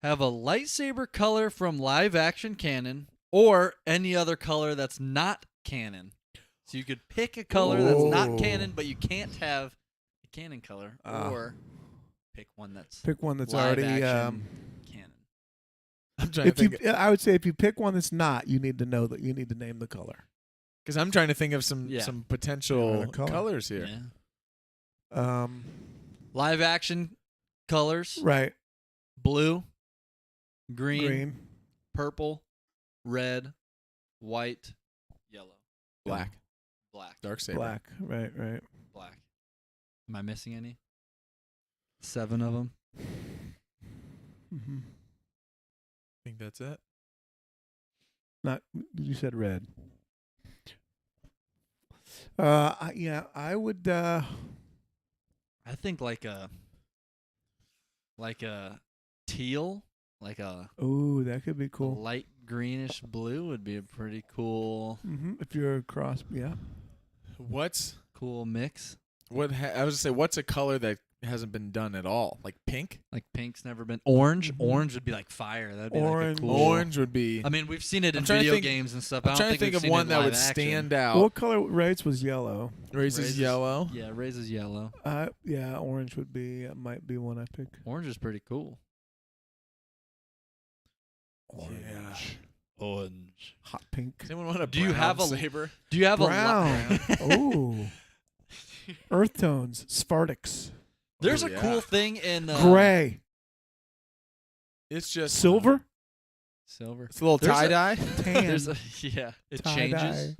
have a lightsaber color from live action canon or any other color that's not canon? So you could pick a color that's not Oh. canon, but you can't have a canon color, Ah. or pick one that's Pick one that's live already. action canon. I'm trying If to you, think I would say if you pick one that's not, you need to know that you need to name the color. because I'm trying to think of some Yeah. potential Another color. colors here. Yeah. Live action colors: Right. blue, green, Green. purple, red, white, yellow, Black, black, dark saber. Black. Right. Right. black. Am I missing any? 7 of them. Mm-hmm. I think that's it. Not. You said red. Yeah. I would. I think like a teal, like a Oh, that could be cool. light greenish blue would be a pretty cool. Mm-hmm. If you're across, yeah. What's cool mix. I was gonna say, what's a color that hasn't been done at all? Like pink? Like pink's never been orange. Mhm. Orange would be like fire. That'd be Orange. like a cool. Orange would be. I mean, we've seen it in I'm trying to video think- games and stuff. I'm I don't trying to think think we've of seen one it that live would action. stand out. What color Ray's was yellow? Raises yellow. Yeah, Ray's is yellow. Yeah, orange would be might be one I pick. Orange is pretty cool. Orange. Orange. Hot pink. Does anyone want a Do you have a- saber? Do you have Brown. Ooh. Earth tones. Spartix. There's Oh, a yeah. cool thing in Gray. It's just Silver. silver. It's a little There's a- tie dye. Tan. There's a, yeah, it Tie-dye. changes.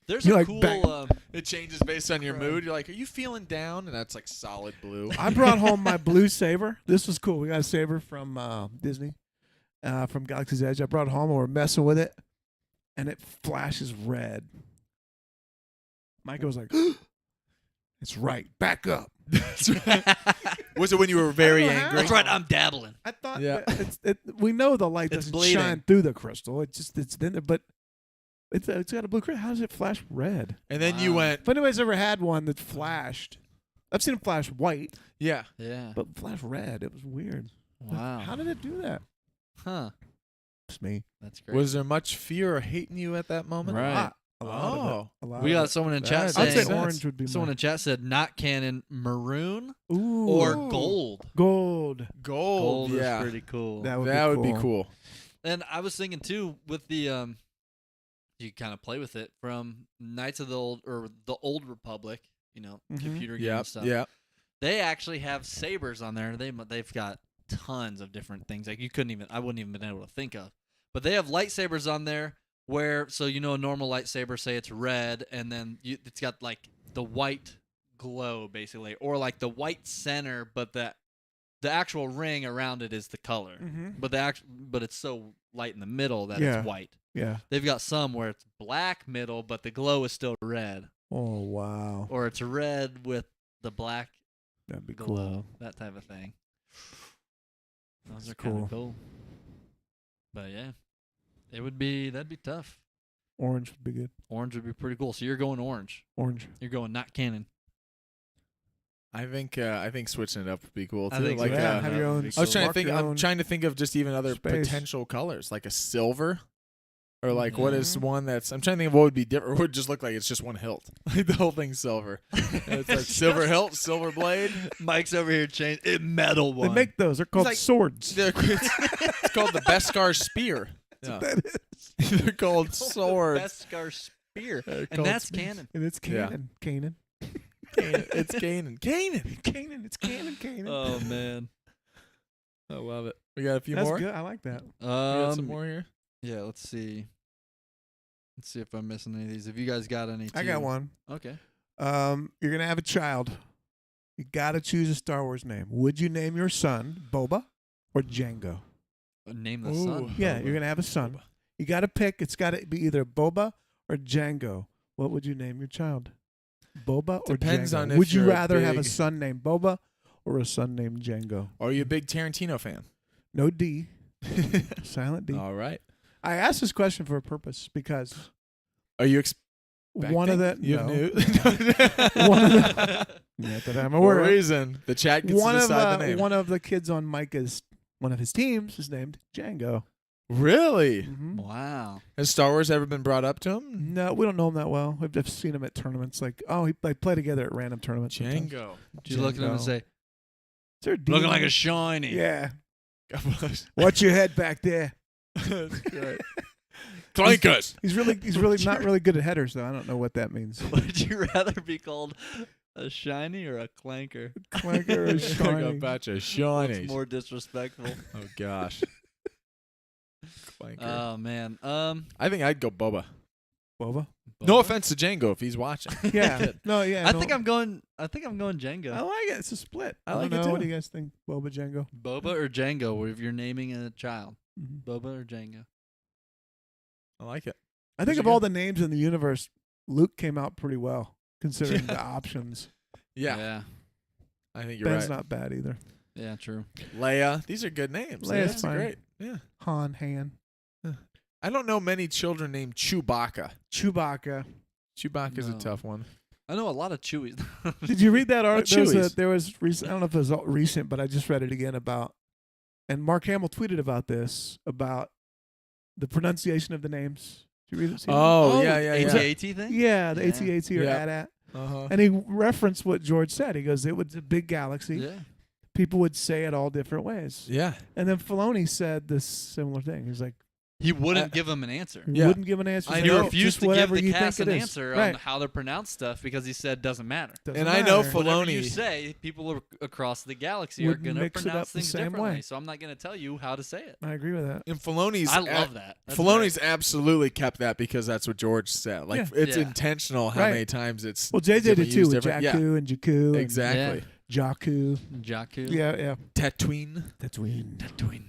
There's You a like cool. back- It changes based on your mood. You're like, are you feeling down? And that's like solid blue. I brought home my blue saber. This was cool. We got a saber from Disney, from Galaxy's Edge. I brought it home and we're messing with it, and it flashes red. Micah was like, "It's right. Back up." Was it when you were very I don't know angry? That's right. I'm dabbling. I thought Yeah. we know the light It's doesn't bleeding. shine through the crystal. It's in there, but it's got a blue crystal. How does it flash red? And then you Wow. went, If anybody's ever had one that flashed, I've seen it flash white, yeah. Yeah. but flash red. It was weird. Wow. How did it do that? Huh. It's me. That's great. Was there much fear or hate in you at that moment? Right. A lot of it. A lot We of got it. someone in chat That I'd makes saying say sense. orange would be someone mine. in chat said not canon maroon Ooh. or gold. Gold. Gold. Gold yeah. is pretty cool. That would Be cool. And I was thinking too with the you kind of play with it from Knights of the Old Republic, Mhm. computer game Yeah. stuff. Yeah. They actually have sabers on there. They've got tons of different things like I wouldn't even been able to think of. But they have lightsabers on there where a normal lightsaber, say it's red, and then it's got like the white glow basically, or like the white center, but the actual ring around it is the color. Mm-hmm. But it's so light in the middle that Yeah. it's white. Yeah. They've got some where it's black middle, but the glow is still red, Oh, wow. or it's red with the black That'd be cool. glow, that type of thing. Those That's are kind cool. of cool. But yeah, that'd be tough. Orange would be good. Orange would be pretty cool. So you're going orange. Orange. You're going not canon. I think switching it up would be cool too. I think like so. Yeah, have your own- That'd be I was cool. trying to Mark think. your I'm own trying to think of just even other space. potential colors, like a silver, or like what is Mhm. one that's. I'm trying to think of what would be different. Or would it just look like it's just one hilt, like the whole thing's silver. It's like silver hilt, silver blade. Mike's over here changed it metal They one. make those. They're called like- swords. It's called the Beskar spear. Yeah. That is. They're called swords. Beskar spear, They're and called that's spears. canon. And it's Yeah. Canaan. Canaan. It's Canaan. Canaan. Canaan. It's Canaan. Canaan. Oh man, I love it. We got a few That's more. good. I like that. We got some more here. Yeah, let's see. Let's see if I'm missing any of these. Have you guys got any? I got one. Okay. You're gonna have a child. You gotta choose a Star Wars name. Would you name your son Boba or Django? Name the Ooh. son. Yeah, Boba. you're gonna have a son. You gotta pick. It's gotta be either Boba or Django. What would you name your child? Boba or Depends Django? on if Would you you're a rather have a big- son named Boba or a son named Django? Are you a big Tarantino fan? No D. Silent D. All right. I asked this question for a purpose because Are you one of the You no, knew. one of the not that I'm For aware a of. reason. The chat gets One to of decide the name. one of the kids on Micah's one of his teams is named Django. Really? Mhm. Wow. Has Star Wars ever been brought up to him? No, we don't know him that well. We've just seen him at tournaments. Like, they play together at random tournaments. sometimes. Django. Did you look at him and Django. say, Is there a D looking in like there? a shiny? Yeah. God bless. Watch your head back there. That's great. Clankers. He's really not really good at headers though. I don't know what that means. Would you rather be called a shiny or a clanker? Clanker or I shiny. got batch of It's shiny. more disrespectful. Oh gosh. Clanker. Oh man. I think I'd go Boba. Boba. No Boba? offense to Django if he's watching. Yeah. No. Yeah. I no. think I'm going Django. I like it. It's a split. I don't like it know. too. What do you guys think? Boba Django. Boba or Django if you're naming a child. Mhm. Boba or Django. I like it. I think Who's of your all guy? the names in the universe, Luke came out pretty well considering the options. Yeah. Yeah. I think you're Ben's right. not bad either. Yeah, true. Leia. These are good names. Leia's That's fine. great. Yeah. Han. I don't know many children named Chewbacca. Chewbacca. Chewbacca's No. a tough one. I know a lot of Chewies. Did you read that article? Chewies. There was I don't know if it was recent, but I just read it again about, and Mark Hamill tweeted about this, about the pronunciation of the names. Did you read it? Oh, yeah. AT-AT thing? Yeah, the Yeah. AT-AT or Yeah. AT-AT. Uh-huh. And he referenced what George said. He goes, it was a big galaxy. Yeah. People would say it all different ways. Yeah. And then Filoni said this similar thing. He's like, He wouldn't give him an answer. he Yeah. wouldn't give an answer. I He know. Just refused to give whatever the you cast think an it is. answer Right. on how to pronounce stuff because he said doesn't matter. Doesn't And I know matter. Whatever you Filoni. say, people across the galaxy Would are going to mix it up pronounce the things same differently. way. So I'm not going to tell you how to say it. I agree with that. And Filoni's I love that. That's Filoni's great. absolutely kept that because that's what George said. Like it's Yeah. intentional how Right. many times it's Well, JJ different did too used with different- Jakku and Jakku. Exactly. And Jakku. Jakku. Yeah. Tatooine. Tatooine.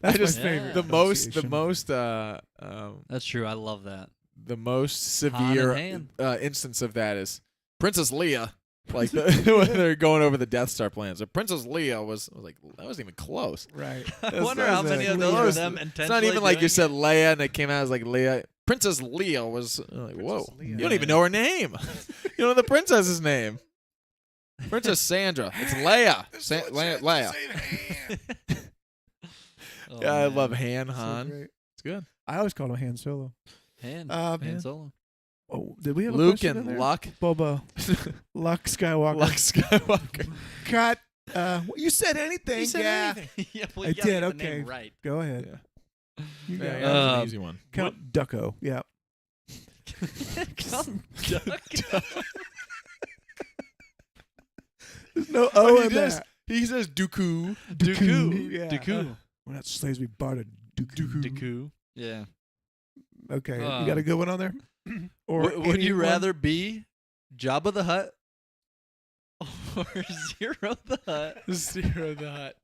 That's just- my favorite. The most That's true. I love that. the most Han severe in instance of that is Princess Leia. Like when they're going over the Death Star plans. But Princess Leia was like that wasn't even close. Right. I wonder how many of those are them intentionally. It's not even like you doing said it. Leia and it came out as like Leia. Princess Leia was like, whoa. Leia. You don't even know her name. You don't know the princess's name. Princess Sandra. It's Leia. Leia. Oh, Yeah, I man. love Han. So Han. great. It's good. I always called him Han Solo. Han Yeah. Solo. Oh, did we have a Luke question in and there? Luck. Boba. Luck Skywalker. Luck Skywalker. Cut. You said anything. yeah, well, I you gotta did, get the okay. name right. Go ahead. You got Yeah, it. that was an Um, easy one. Count Ducko. Yeah. Come duck. There's no Oh, O in that. He says Dooku. Dooku. Yeah. Dooku. We're not slaves. We bartered. Dooku. Dooku. Yeah. Okay. You got a good one on there? Or Would you anyone? rather be Jabba the Hutt or Zero the Hutt? Zero the Hutt.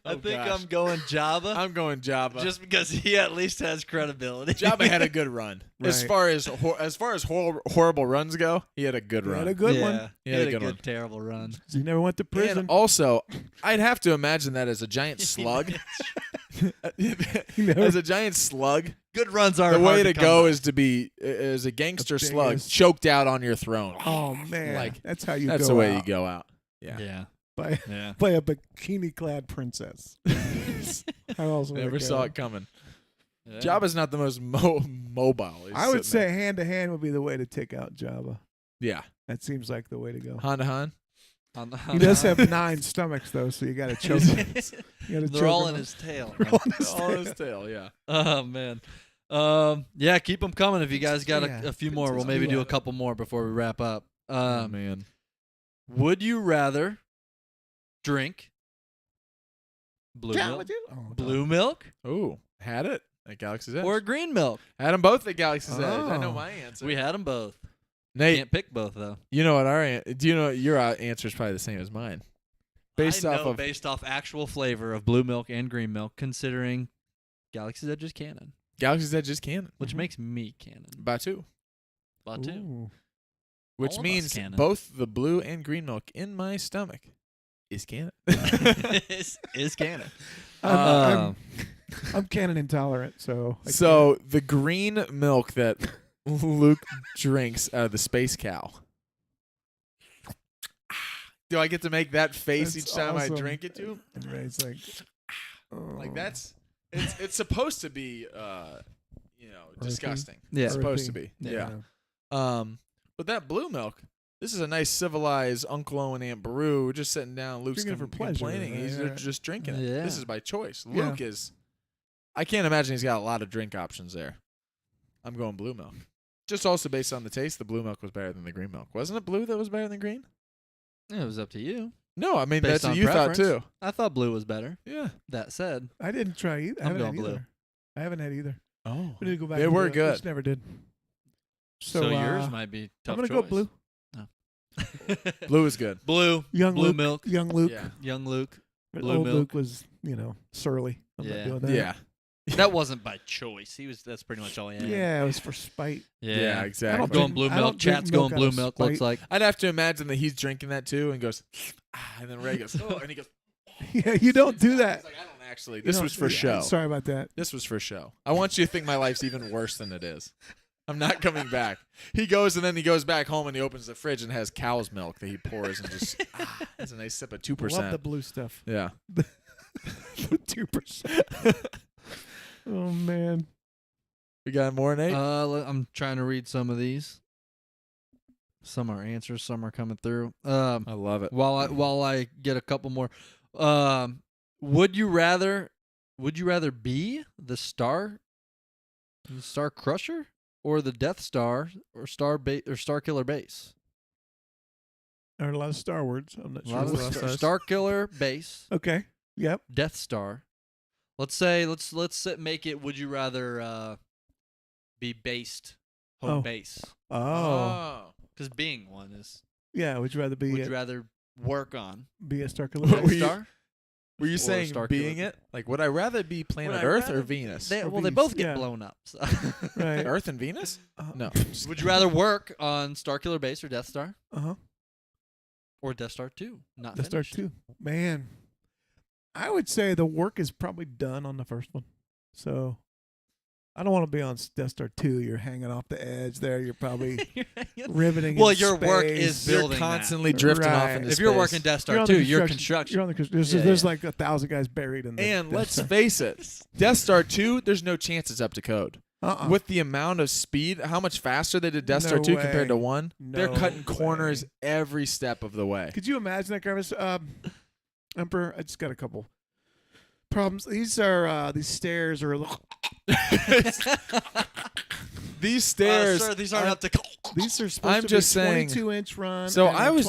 I Oh, think gosh. I'm going Jabba. I'm going Jabba. Just because he at least has credibility. Jabba had a good run. As Right. far as horrible runs go, he had a good You run. had a good yeah, one. He Yeah, had a good good one. terrible run. He never went to prison. And also, I'd have to imagine that as a giant slug. As a giant slug, Good runs are the way hard to come go by. is to be as a gangster The slug, biggest- choked out on your throne. Oh man, Like, that's how you That's go the way out. you go out. Yeah. Yeah. by Yeah. by a bikini-clad princess. How else would Never it saw go? it coming. Yeah. Jabba's not the most mobile. He's I would sitting say hand to hand would be the way to take out Jabba. there. Yeah. That seems like the way to go. Han to Han. He does have 9 stomachs though, so you got to choke him. You gotta They're choke all him in up. his tail. They're all in his All tail. his tail, yeah. Oh man. Yeah, keep them coming. If you guys got Yeah. a few more, we'll Princess maybe do a Leia. couple more before we wrap up. Oh, man. Would you rather drink blue Yeah, milk, would you? Oh, blue milk Ooh, had it at Galaxy's Edge. or green milk? Had them both at Galaxy's Edge. I know Oh. my answer. We had them both. Nate, Can't pick both though. you know what do you know your answer is probably the same as mine? Based I off know of based off actual flavor of blue milk and green milk, considering Galaxy's Edge is canon, Galaxy's Edge is canon. which makes me canon. Batu. About two. Ooh. Which All of us means canon. both the blue and green milk in my stomach is canon. is canon. I'm canon intolerant, so I So the green milk that Luke drinks out of the space cow. Do I get to make that face That's each time I awesome. drink it too? can't. And Ray's like, Like that's it's supposed to be disgusting. Yeah. It's supposed to be. earthy. Yeah. But that blue milk, this is a nice civilized Uncle Owen and Aunt Beru just sitting down. Luke's Drinking it for pleasure, complaining. He's right? just drinking it. Yeah. This is by choice. Yeah. Luke is. I can't imagine he's got a lot of drink options there. I'm going blue milk. Just also based on the taste, the blue milk was better than the green milk. Wasn't it blue that was better than green? It was up to you. No, I mean Based that's what on you preference. thought too. I thought blue was better. Yeah. That said, I didn't try either. I I'm haven't going had blue. either. I haven't had either. Oh. We need to go back. They and were do it. good. We just never did. so yours might be tough. I'm gonna go blue. Blue is good. Blue. Young Blue Luke. milk. Young Luke. Yeah. Young Luke. But Blue old milk. Luke was, surly. I'm Yeah. not doing that. Yeah. That wasn't by choice. That's pretty much all he had. Yeah, it was for spite. Yeah, I exactly. don't Going drink- blue I don't milk. drink Chat's milk going out blue of milk. spite. Looks like. I'd have to imagine that he's drinking that too and goes, and then Ray goes, oh, and he goes, Yeah, you don't do that. He's like, I don't actually. You This don't- was for yeah, show. Sorry about that. This was for show. I want you to think my life's even worse than it is. I'm not coming back. He goes and then he goes back home and he opens the fridge and has cow's milk that he pours and just has a nice sip of 2%. Love the blue stuff. Yeah. 2%. Oh man. We got more, Nate? I'm trying to read some of these. Some are answers, some are coming through. I love it. While I get a couple more. Would you rather be the Star Crusher or the Death Star or Star Killer Base? There are a lot of Star words. I'm not A lot sure. of Star Killer Base. Okay. Yep. Death Star. Let's make it. Would you rather be based home base? Oh. Because being one is. Yeah. Would you rather be? Would you rather work on be a Star Killer? Death Star? Were you saying Star being Killer? it? Like, would I rather be planet Earth or Venus? They Or both Beast, get yeah. blown up. So. Right. Earth and Venus? No. Would you rather work on Star Killer Base or Death Star? Or Death Star 2? Not Death Star finished. 2. Man, I would say the work is probably done on the first one. So I don't want to be on Death Star 2. You're hanging off the edge there. You're probably riveting. Well, in your work space. is building You're constantly that. drifting off Right. into If space. you're working Death Star on 2, the you're construction. You're on the construction. Yeah, There's yeah. like 1,000 guys buried in the. And Death let's Star. face it, Death Star 2, there's no chance it's up to code. With With the amount of speed, how much faster they did Death No Star 2 way. compared to 1, they're No cutting way. corners every step of the way. Could you imagine that, Gravis? Emperor, I just got a couple problems. These stairs are a little. These stairs. Sir, these aren't up to. These are supposed I'm to just be saying- 22-inch run. So and I a was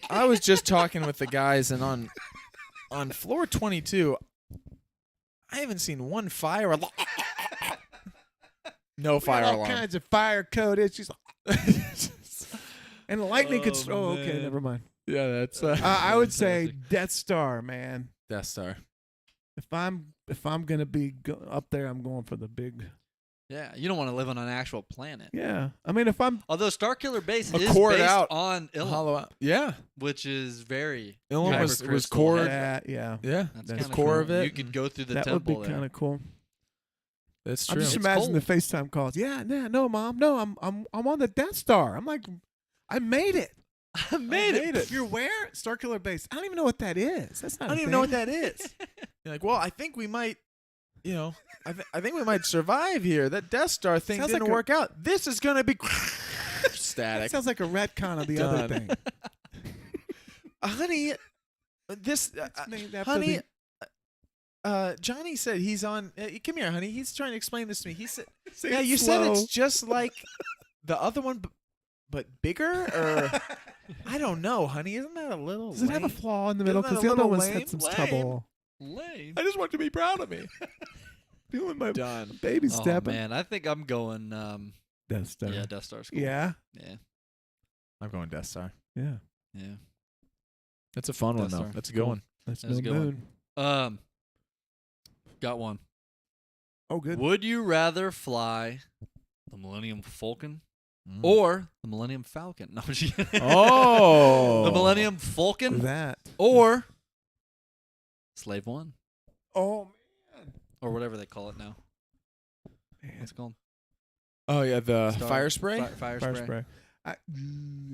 12 just talking with the guys, and on floor 22, I haven't seen one fire alarm. No We got fire all alarm. kinds of fire code issues. And the lightning could. Okay, man. never mind. Yeah, that's I would say Fantastic. Death Star, man. Death Star. If I'm gonna be up there, I'm going for the big. Yeah, you don't want to live on an actual planet. Yeah, I mean, if I'm Although Star Killer Base is Accord based out. on Ilum, Hollow out. Yeah, which is very Ilum Kyber was crystal core. heavy. that, yeah, Yeah, That's the kinda core cool. of it. You could go through the that would be temple kind there. of cool. That's I'm true. just It's imagining the cold. FaceTime calls. Yeah, no, Mom, no, I'm on the Death Star. I'm like, I made it. I made it. You're where? Star Killer Base. I don't even know what that is. That's not. I don't even know what that is. You're like, well, I think we might, I think we might survive here. That Death Star thing Sounds didn't like a- work out. This is gonna be That static. sounds like a retcon of the other Done. thing. Honey, this, It's named after honey. the- Johnny said he's on. Come here, honey. He's trying to explain this to me. He said, Say "Yeah, it you said it's slow. just like the other one, but bigger." Or I don't know, honey. Isn't that a little? Does it have a lame? flaw in the middle? Isn't that Because a the other little one's lame? had some Lame. trouble. Lame. I just want you to be proud of me. Feeling my Done. baby Oh stepping. man, I think I'm going. Death Star. Yeah, Death Star's cool. Yeah. Yeah. I'm going Death Star. Yeah. Yeah. That's a fun one Death though. Star. That's a good Cool. one. That's That's no a good one. moon. Got one. Oh, good. Would you rather fly the Millennium Falcon Mm. or the Millennium Falcon? No, I'm just kidding. Oh. The Millennium Falcon That. or Slave One Oh man. or whatever they call it now. Man. What's it called? Oh yeah, the Star- fire spray. Fire Fire spray. spray.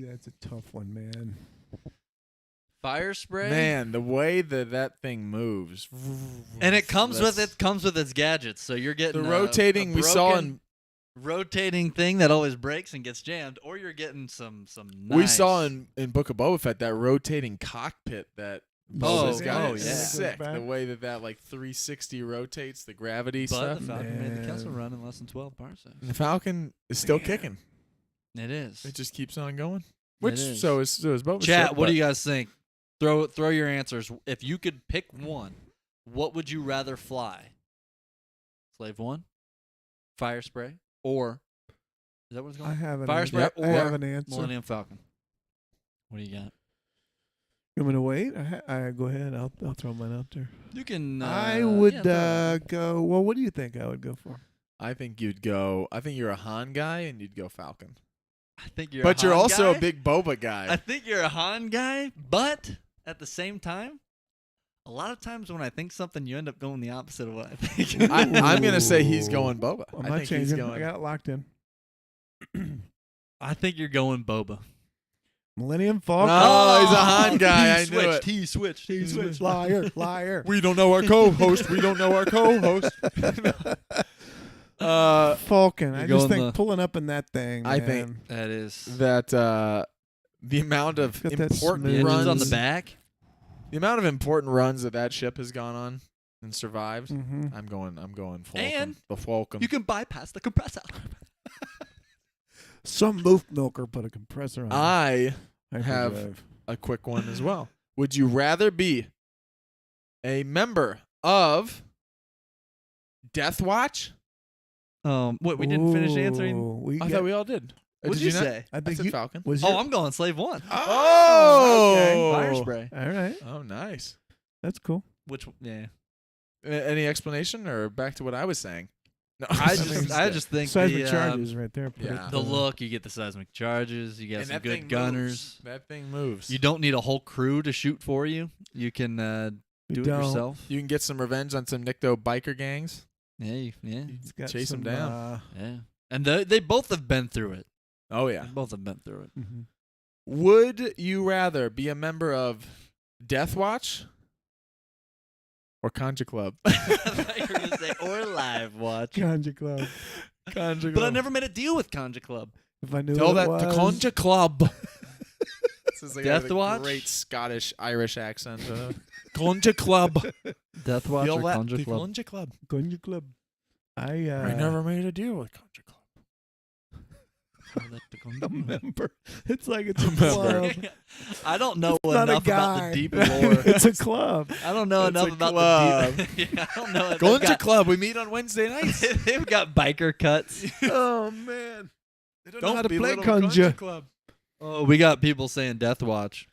That's a tough one, man. Fire spray. Man, the way that thing moves, And it comes with That's- its gadgets. So you're getting The a rotating we saw in rotating thing that always breaks and gets jammed, or you're getting some nice. we saw in Book of Boba Fett that rotating cockpit that Boba's Oh, got. oh, It's yeah. sick. Goes back. The way that like 360 rotates, the gravity But stuff. the Falcon made the Kessel Man. run in less than 12 parsecs. And the Falcon is still Man. kicking. It is. It just keeps on going. Which is. so is Boba Chat, Fett, what do but you guys think? Throw your answers. If you could pick one, what would you rather fly? Slave One, Fire Spray, or is that what it's I called? have an Fire answer. spray I have or an answer. Millennium Falcon. What do you got? You want me to wait? I go ahead. I'll throw mine out there. You can. I would yeah, throw it. go. Well, what do you think I would go for? I think you're a Han guy and you'd go Falcon. I think you're. But a you're Han also guy. a big Boba guy. I think you're a Han guy, but at the same time, a lot of times when I think something, you end up going the opposite of what I think. I'm gonna say he's going Boba. I'm I not think changing. he's going. I got it locked in. I think you're going Boba. Millennium Falcon. Oh, he's a Han guy. I knew it. He switched. Liar. We don't know our co-host. We don't know our co-host. Falcon. I just going think the- pulling up in that thing. I man. think That is. that the amount of Got that important smooth- The runs engine's on the back. the amount of important runs that ship has gone on and survived. Mhm. I'm going Falcon. And the Falcon. You can bypass the compressor. Some moof milker put a compressor on. I Hyperdrive. have a quick one as well. Would you rather be a member of Death Watch? What we didn't finish answering. Ooh, I thought we all did. What'd did you not? say? I I think said you Falcon. was. Oh, your- I'm going Slave 1. Oh, okay. Fire spray. All right. Oh, nice. That's cool. Which yeah. Any explanation, or back to what I was saying? No, I mean, just think Seismic the, charges right there. Put yeah. it, the look, you get the seismic charges, you get and some that good thing gunners. moves. That thing moves. You don't need a whole crew to shoot for you. You can we do it don't. yourself. You can get some revenge on some Nicto biker gangs. Yeah, yeah, It's got Chase 'em some, down. yeah. And they both have been through it. Oh yeah. They both have been through it. Mhm. Would you rather be a member of Death Watch or Conja Club? I thought you were gonna say or Live Watch. Conja Club. Conja Club. But I never made a deal with Conja Club. If I knew Tell what that it to was. Conja Club. This is like Death a Watch? great Scottish Irish accent. Conja Club. Death Watch Feel or that? Conja The Club. Conja Club. Conja Club. I never made a deal with Conja Club. a member. It's like it's a member. club. I don't know It's not a enough about guy. the deep lore. It's a club. I don't know It's enough a about club. the deep. Yeah, I don't know. Conja Club. We meet on Wednesday nights. They've got biker cuts. Oh man. They don't know how to play belittle Conja. Club. Oh, we got people saying Death Watch.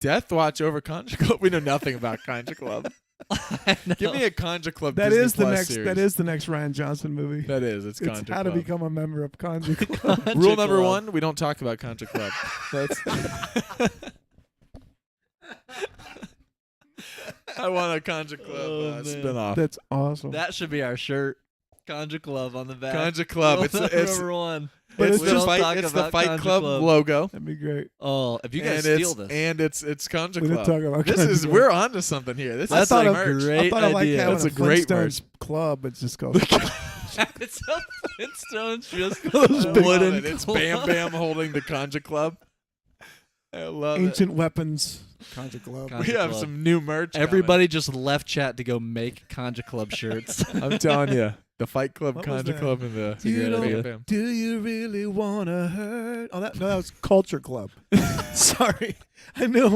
Death Watch over Conja Club. We know nothing about Conja Club. I know. Give me a Conja Club. That Disney is the Plus next. series. That is the next Ryan Johnson movie. That is. It's It's Conja how Club. to become a member of Conja Club. Conja Rule number Club. 1: we don't talk about Conja Club. That's. I want a Conja Club Oh, man. spinoff. That's awesome. That should be our shirt. Conja Club on the back. Conja Club. It's number one. But it's it's the just- fight. It's the about Fight Conja Club Club. logo. That'd be great. Oh, if you guys and steal it's, this, and it's Conja We didn't Club. talk about This Conja is Club. we're onto something here. This That's is like a merch. great I thought I liked idea. having That's a a great Flintstones club. It's just called. it's a Flintstones, just I love wooden. it. It's Bam Bam holding the Conja Club. I love Ancient Weapons Conja Club. it. Conja We have Club. some new merch. coming. Everybody just left chat to go make Conja Club shirts. I'm telling you, the Fight Club, What was Conja that? Club, and the You don't- Bam Bam. Do you really wanna hurt? Oh, that was Culture Club. Sorry, I knew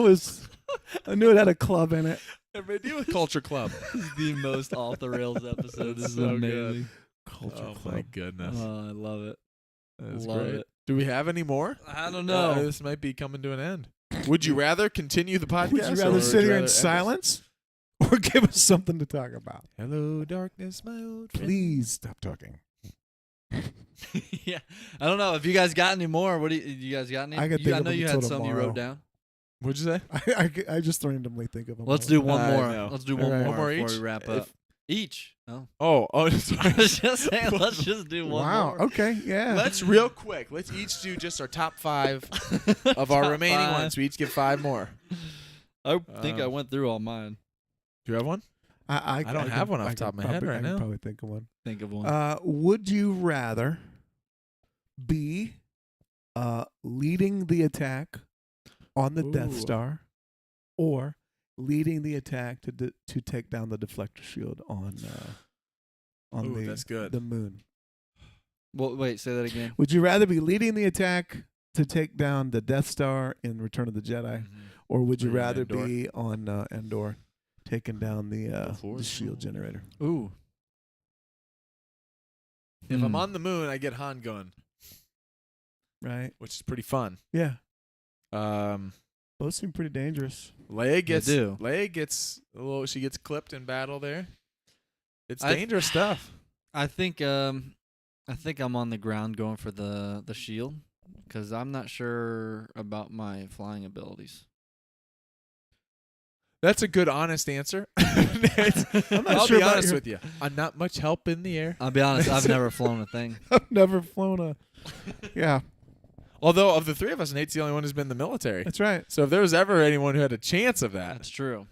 it had a club in it. Everybody do a Culture Club. This is the most off the rails episode. This is So amazing. good. Culture Oh Club. my goodness, Oh, I love it. that's love great. it. Do we have any more? I don't know. This might be coming to an end. Would you rather continue the podcast? Would you or rather would sit you here rather in end this? silence, or give us something to talk about? Hello, darkness, my old friend. Please stop talking. Yeah, I don't know if you guys got any more. What do you guys got any? I could I think of know them you till had some you tomorrow. wrote down. What'd you say? I just randomly think of them. Let's all. do one I more. know. Let's do All one right. more, One more before each? we wrap If- up. Each. Oh, Oh, I was just saying. Let's just do one Wow. more. Okay. Yeah. let's real quick. Let's each do just our top 5 of our Top remaining 5. ones. We each get 5 more. I think I Um, went through all mine. Do you have one? I don't have one off I the top of my can head probably- right I can now. probably think of one. Think of one. Would you rather be leading the attack on the Death Ooh. Star, or leading the attack to take down the deflector shield on Ooh, that's good. the moon? Well, wait, say that again. Would you rather be leading the attack to take down the Death Star in Return of the Jedi, or would you Or in rather Endor. be on Endor, taking down the Force. shield generator? Ooh. If I'm on the moon, I get Han gun, Right? which is pretty fun. Yeah. Um, Both seem pretty dangerous. Leia gets do. a little. She gets clipped in battle there. It's I- dangerous stuff. I think I'm on the ground going for the shield because I'm not sure about my flying abilities. That's a good, honest answer. I'm not I'll sure be about honest your- with you. I'm not much help in the air. I'll be honest, I've never flown a thing. I've never flown a Yeah, Although of the three of us, Nate's the only one who's been in the military. that's right. So if there was ever anyone who had a chance of that, That's true.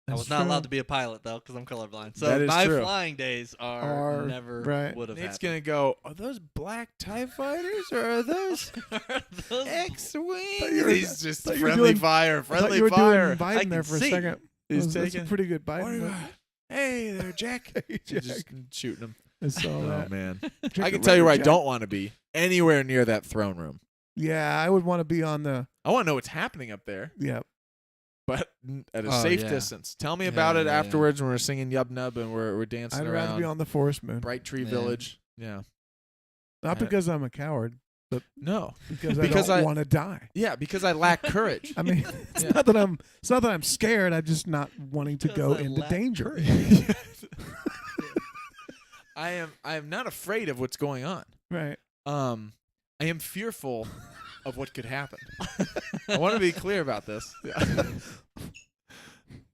I That's was not true. allowed to be a pilot though because I'm colorblind. So That is my true. flying days are never right. would have Nate's happened. gonna go. Are those black TIE fighters or are those X-wing? you were- He's just thought you were friendly doing- fire, I thought friendly you were fire. doing I Biden can there for a see. second. He's That's taking. a pretty good What are Biden. you- Hey there, Jack. Hey, He's just Jack. shooting him. I saw Oh that. man, Jack I can the tell you where I Ripper, don't want to be. Anywhere near that throne room. Yeah, I would want to be on the. I want to know what's happening up there, Yeah, but at a Oh, safe yeah. distance. Tell me Yeah, about it yeah, yeah. afterwards when we're singing Yub Nub and we're dancing I'd around rather be on the Forest Moon. Bright Tree Man. Village. Yeah. Not because I'm a coward, No. because I Because don't I- want to die. Yeah, because I lack courage. I mean, it's Yeah. not that I'm scared. I'm just not wanting to go Because I into lack danger. I am not afraid of what's going on. Right. I am fearful of what could happen. I want to be clear about this. Yeah.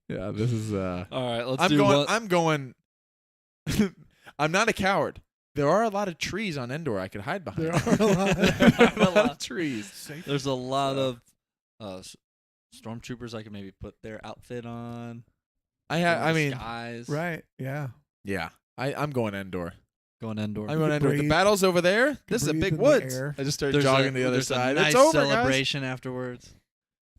Yeah, this is All right, let's I'm do going one. I'm going I'm not a coward. There are a lot of trees on Endor I could hide behind. There are a lot. There are a lot of trees. There's a lot of stormtroopers I could maybe put their outfit on. I mean, Skies. Right. Yeah. yeah. I'm going Endor. Going Endor. I'm going Endor. The breathe- battle's over there. This is a breathe big in the woods. air. I just started There's jogging a, the other there's side. A nice It's over, celebration afterwards. guys.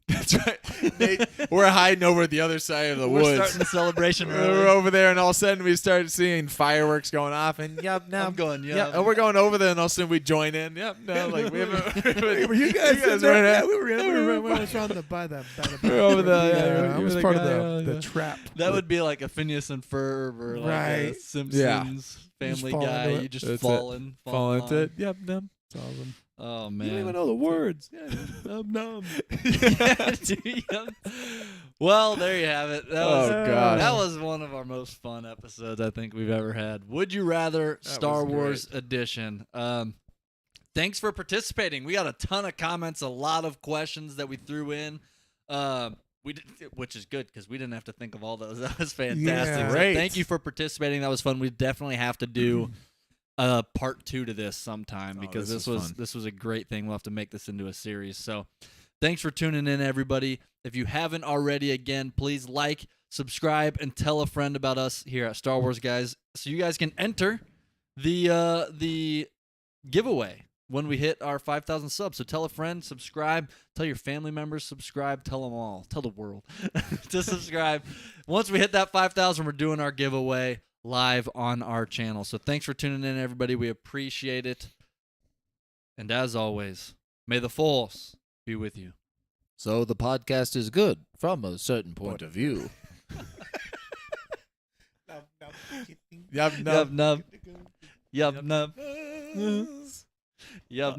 That's right. Nate, we're hiding over at the other side of the We're woods. starting the celebration We're early. over there, and all of a sudden we started seeing fireworks going off, and yep, no, I'm going, yeah, and we're going over there, and all of a sudden we join in. Yep, no, like we haven't. Were you guys in were there? in Yeah, there. we were in. We were on the by the. We're over there, yeah, I we was were the part guy, of the yeah. trap. That would be like a Phineas and Ferb or like a Right. Simpsons Family fall Guy. into it. You just That's fall it. in. Fall into on. it. Yep, no, it's awesome. Oh, You don't even man. know the words. Yeah, num. Well, there you have it. That was, Oh gosh, that was one of our most fun episodes I think we've ever had. Would You Rather Star was Wars Edition. Thanks for participating. We got a ton of comments, a lot of questions that we threw in. We did, which is good because we didn't have to think of all those. That was fantastic. Yeah. So Great. thank you for participating. That was fun. We definitely have to do part 2 to this sometime because this this was fun. this was a great thing. We'll have to make this into a series. So thanks for tuning in, everybody. If you haven't already, again, please like, subscribe, and tell a friend about us here at Star Wars Guys so you guys can enter the giveaway when we hit our 5,000 subs. So tell a friend, subscribe, tell your family members, subscribe, tell them all, tell the world to subscribe. Once we hit that 5,000, we're doing our giveaway live on our channel. So thanks for tuning in, everybody. We appreciate it. And as always, may the Force be with you. So the podcast is good from a certain point of view. yep, no. Yub nub. Yub nub. Yub nub.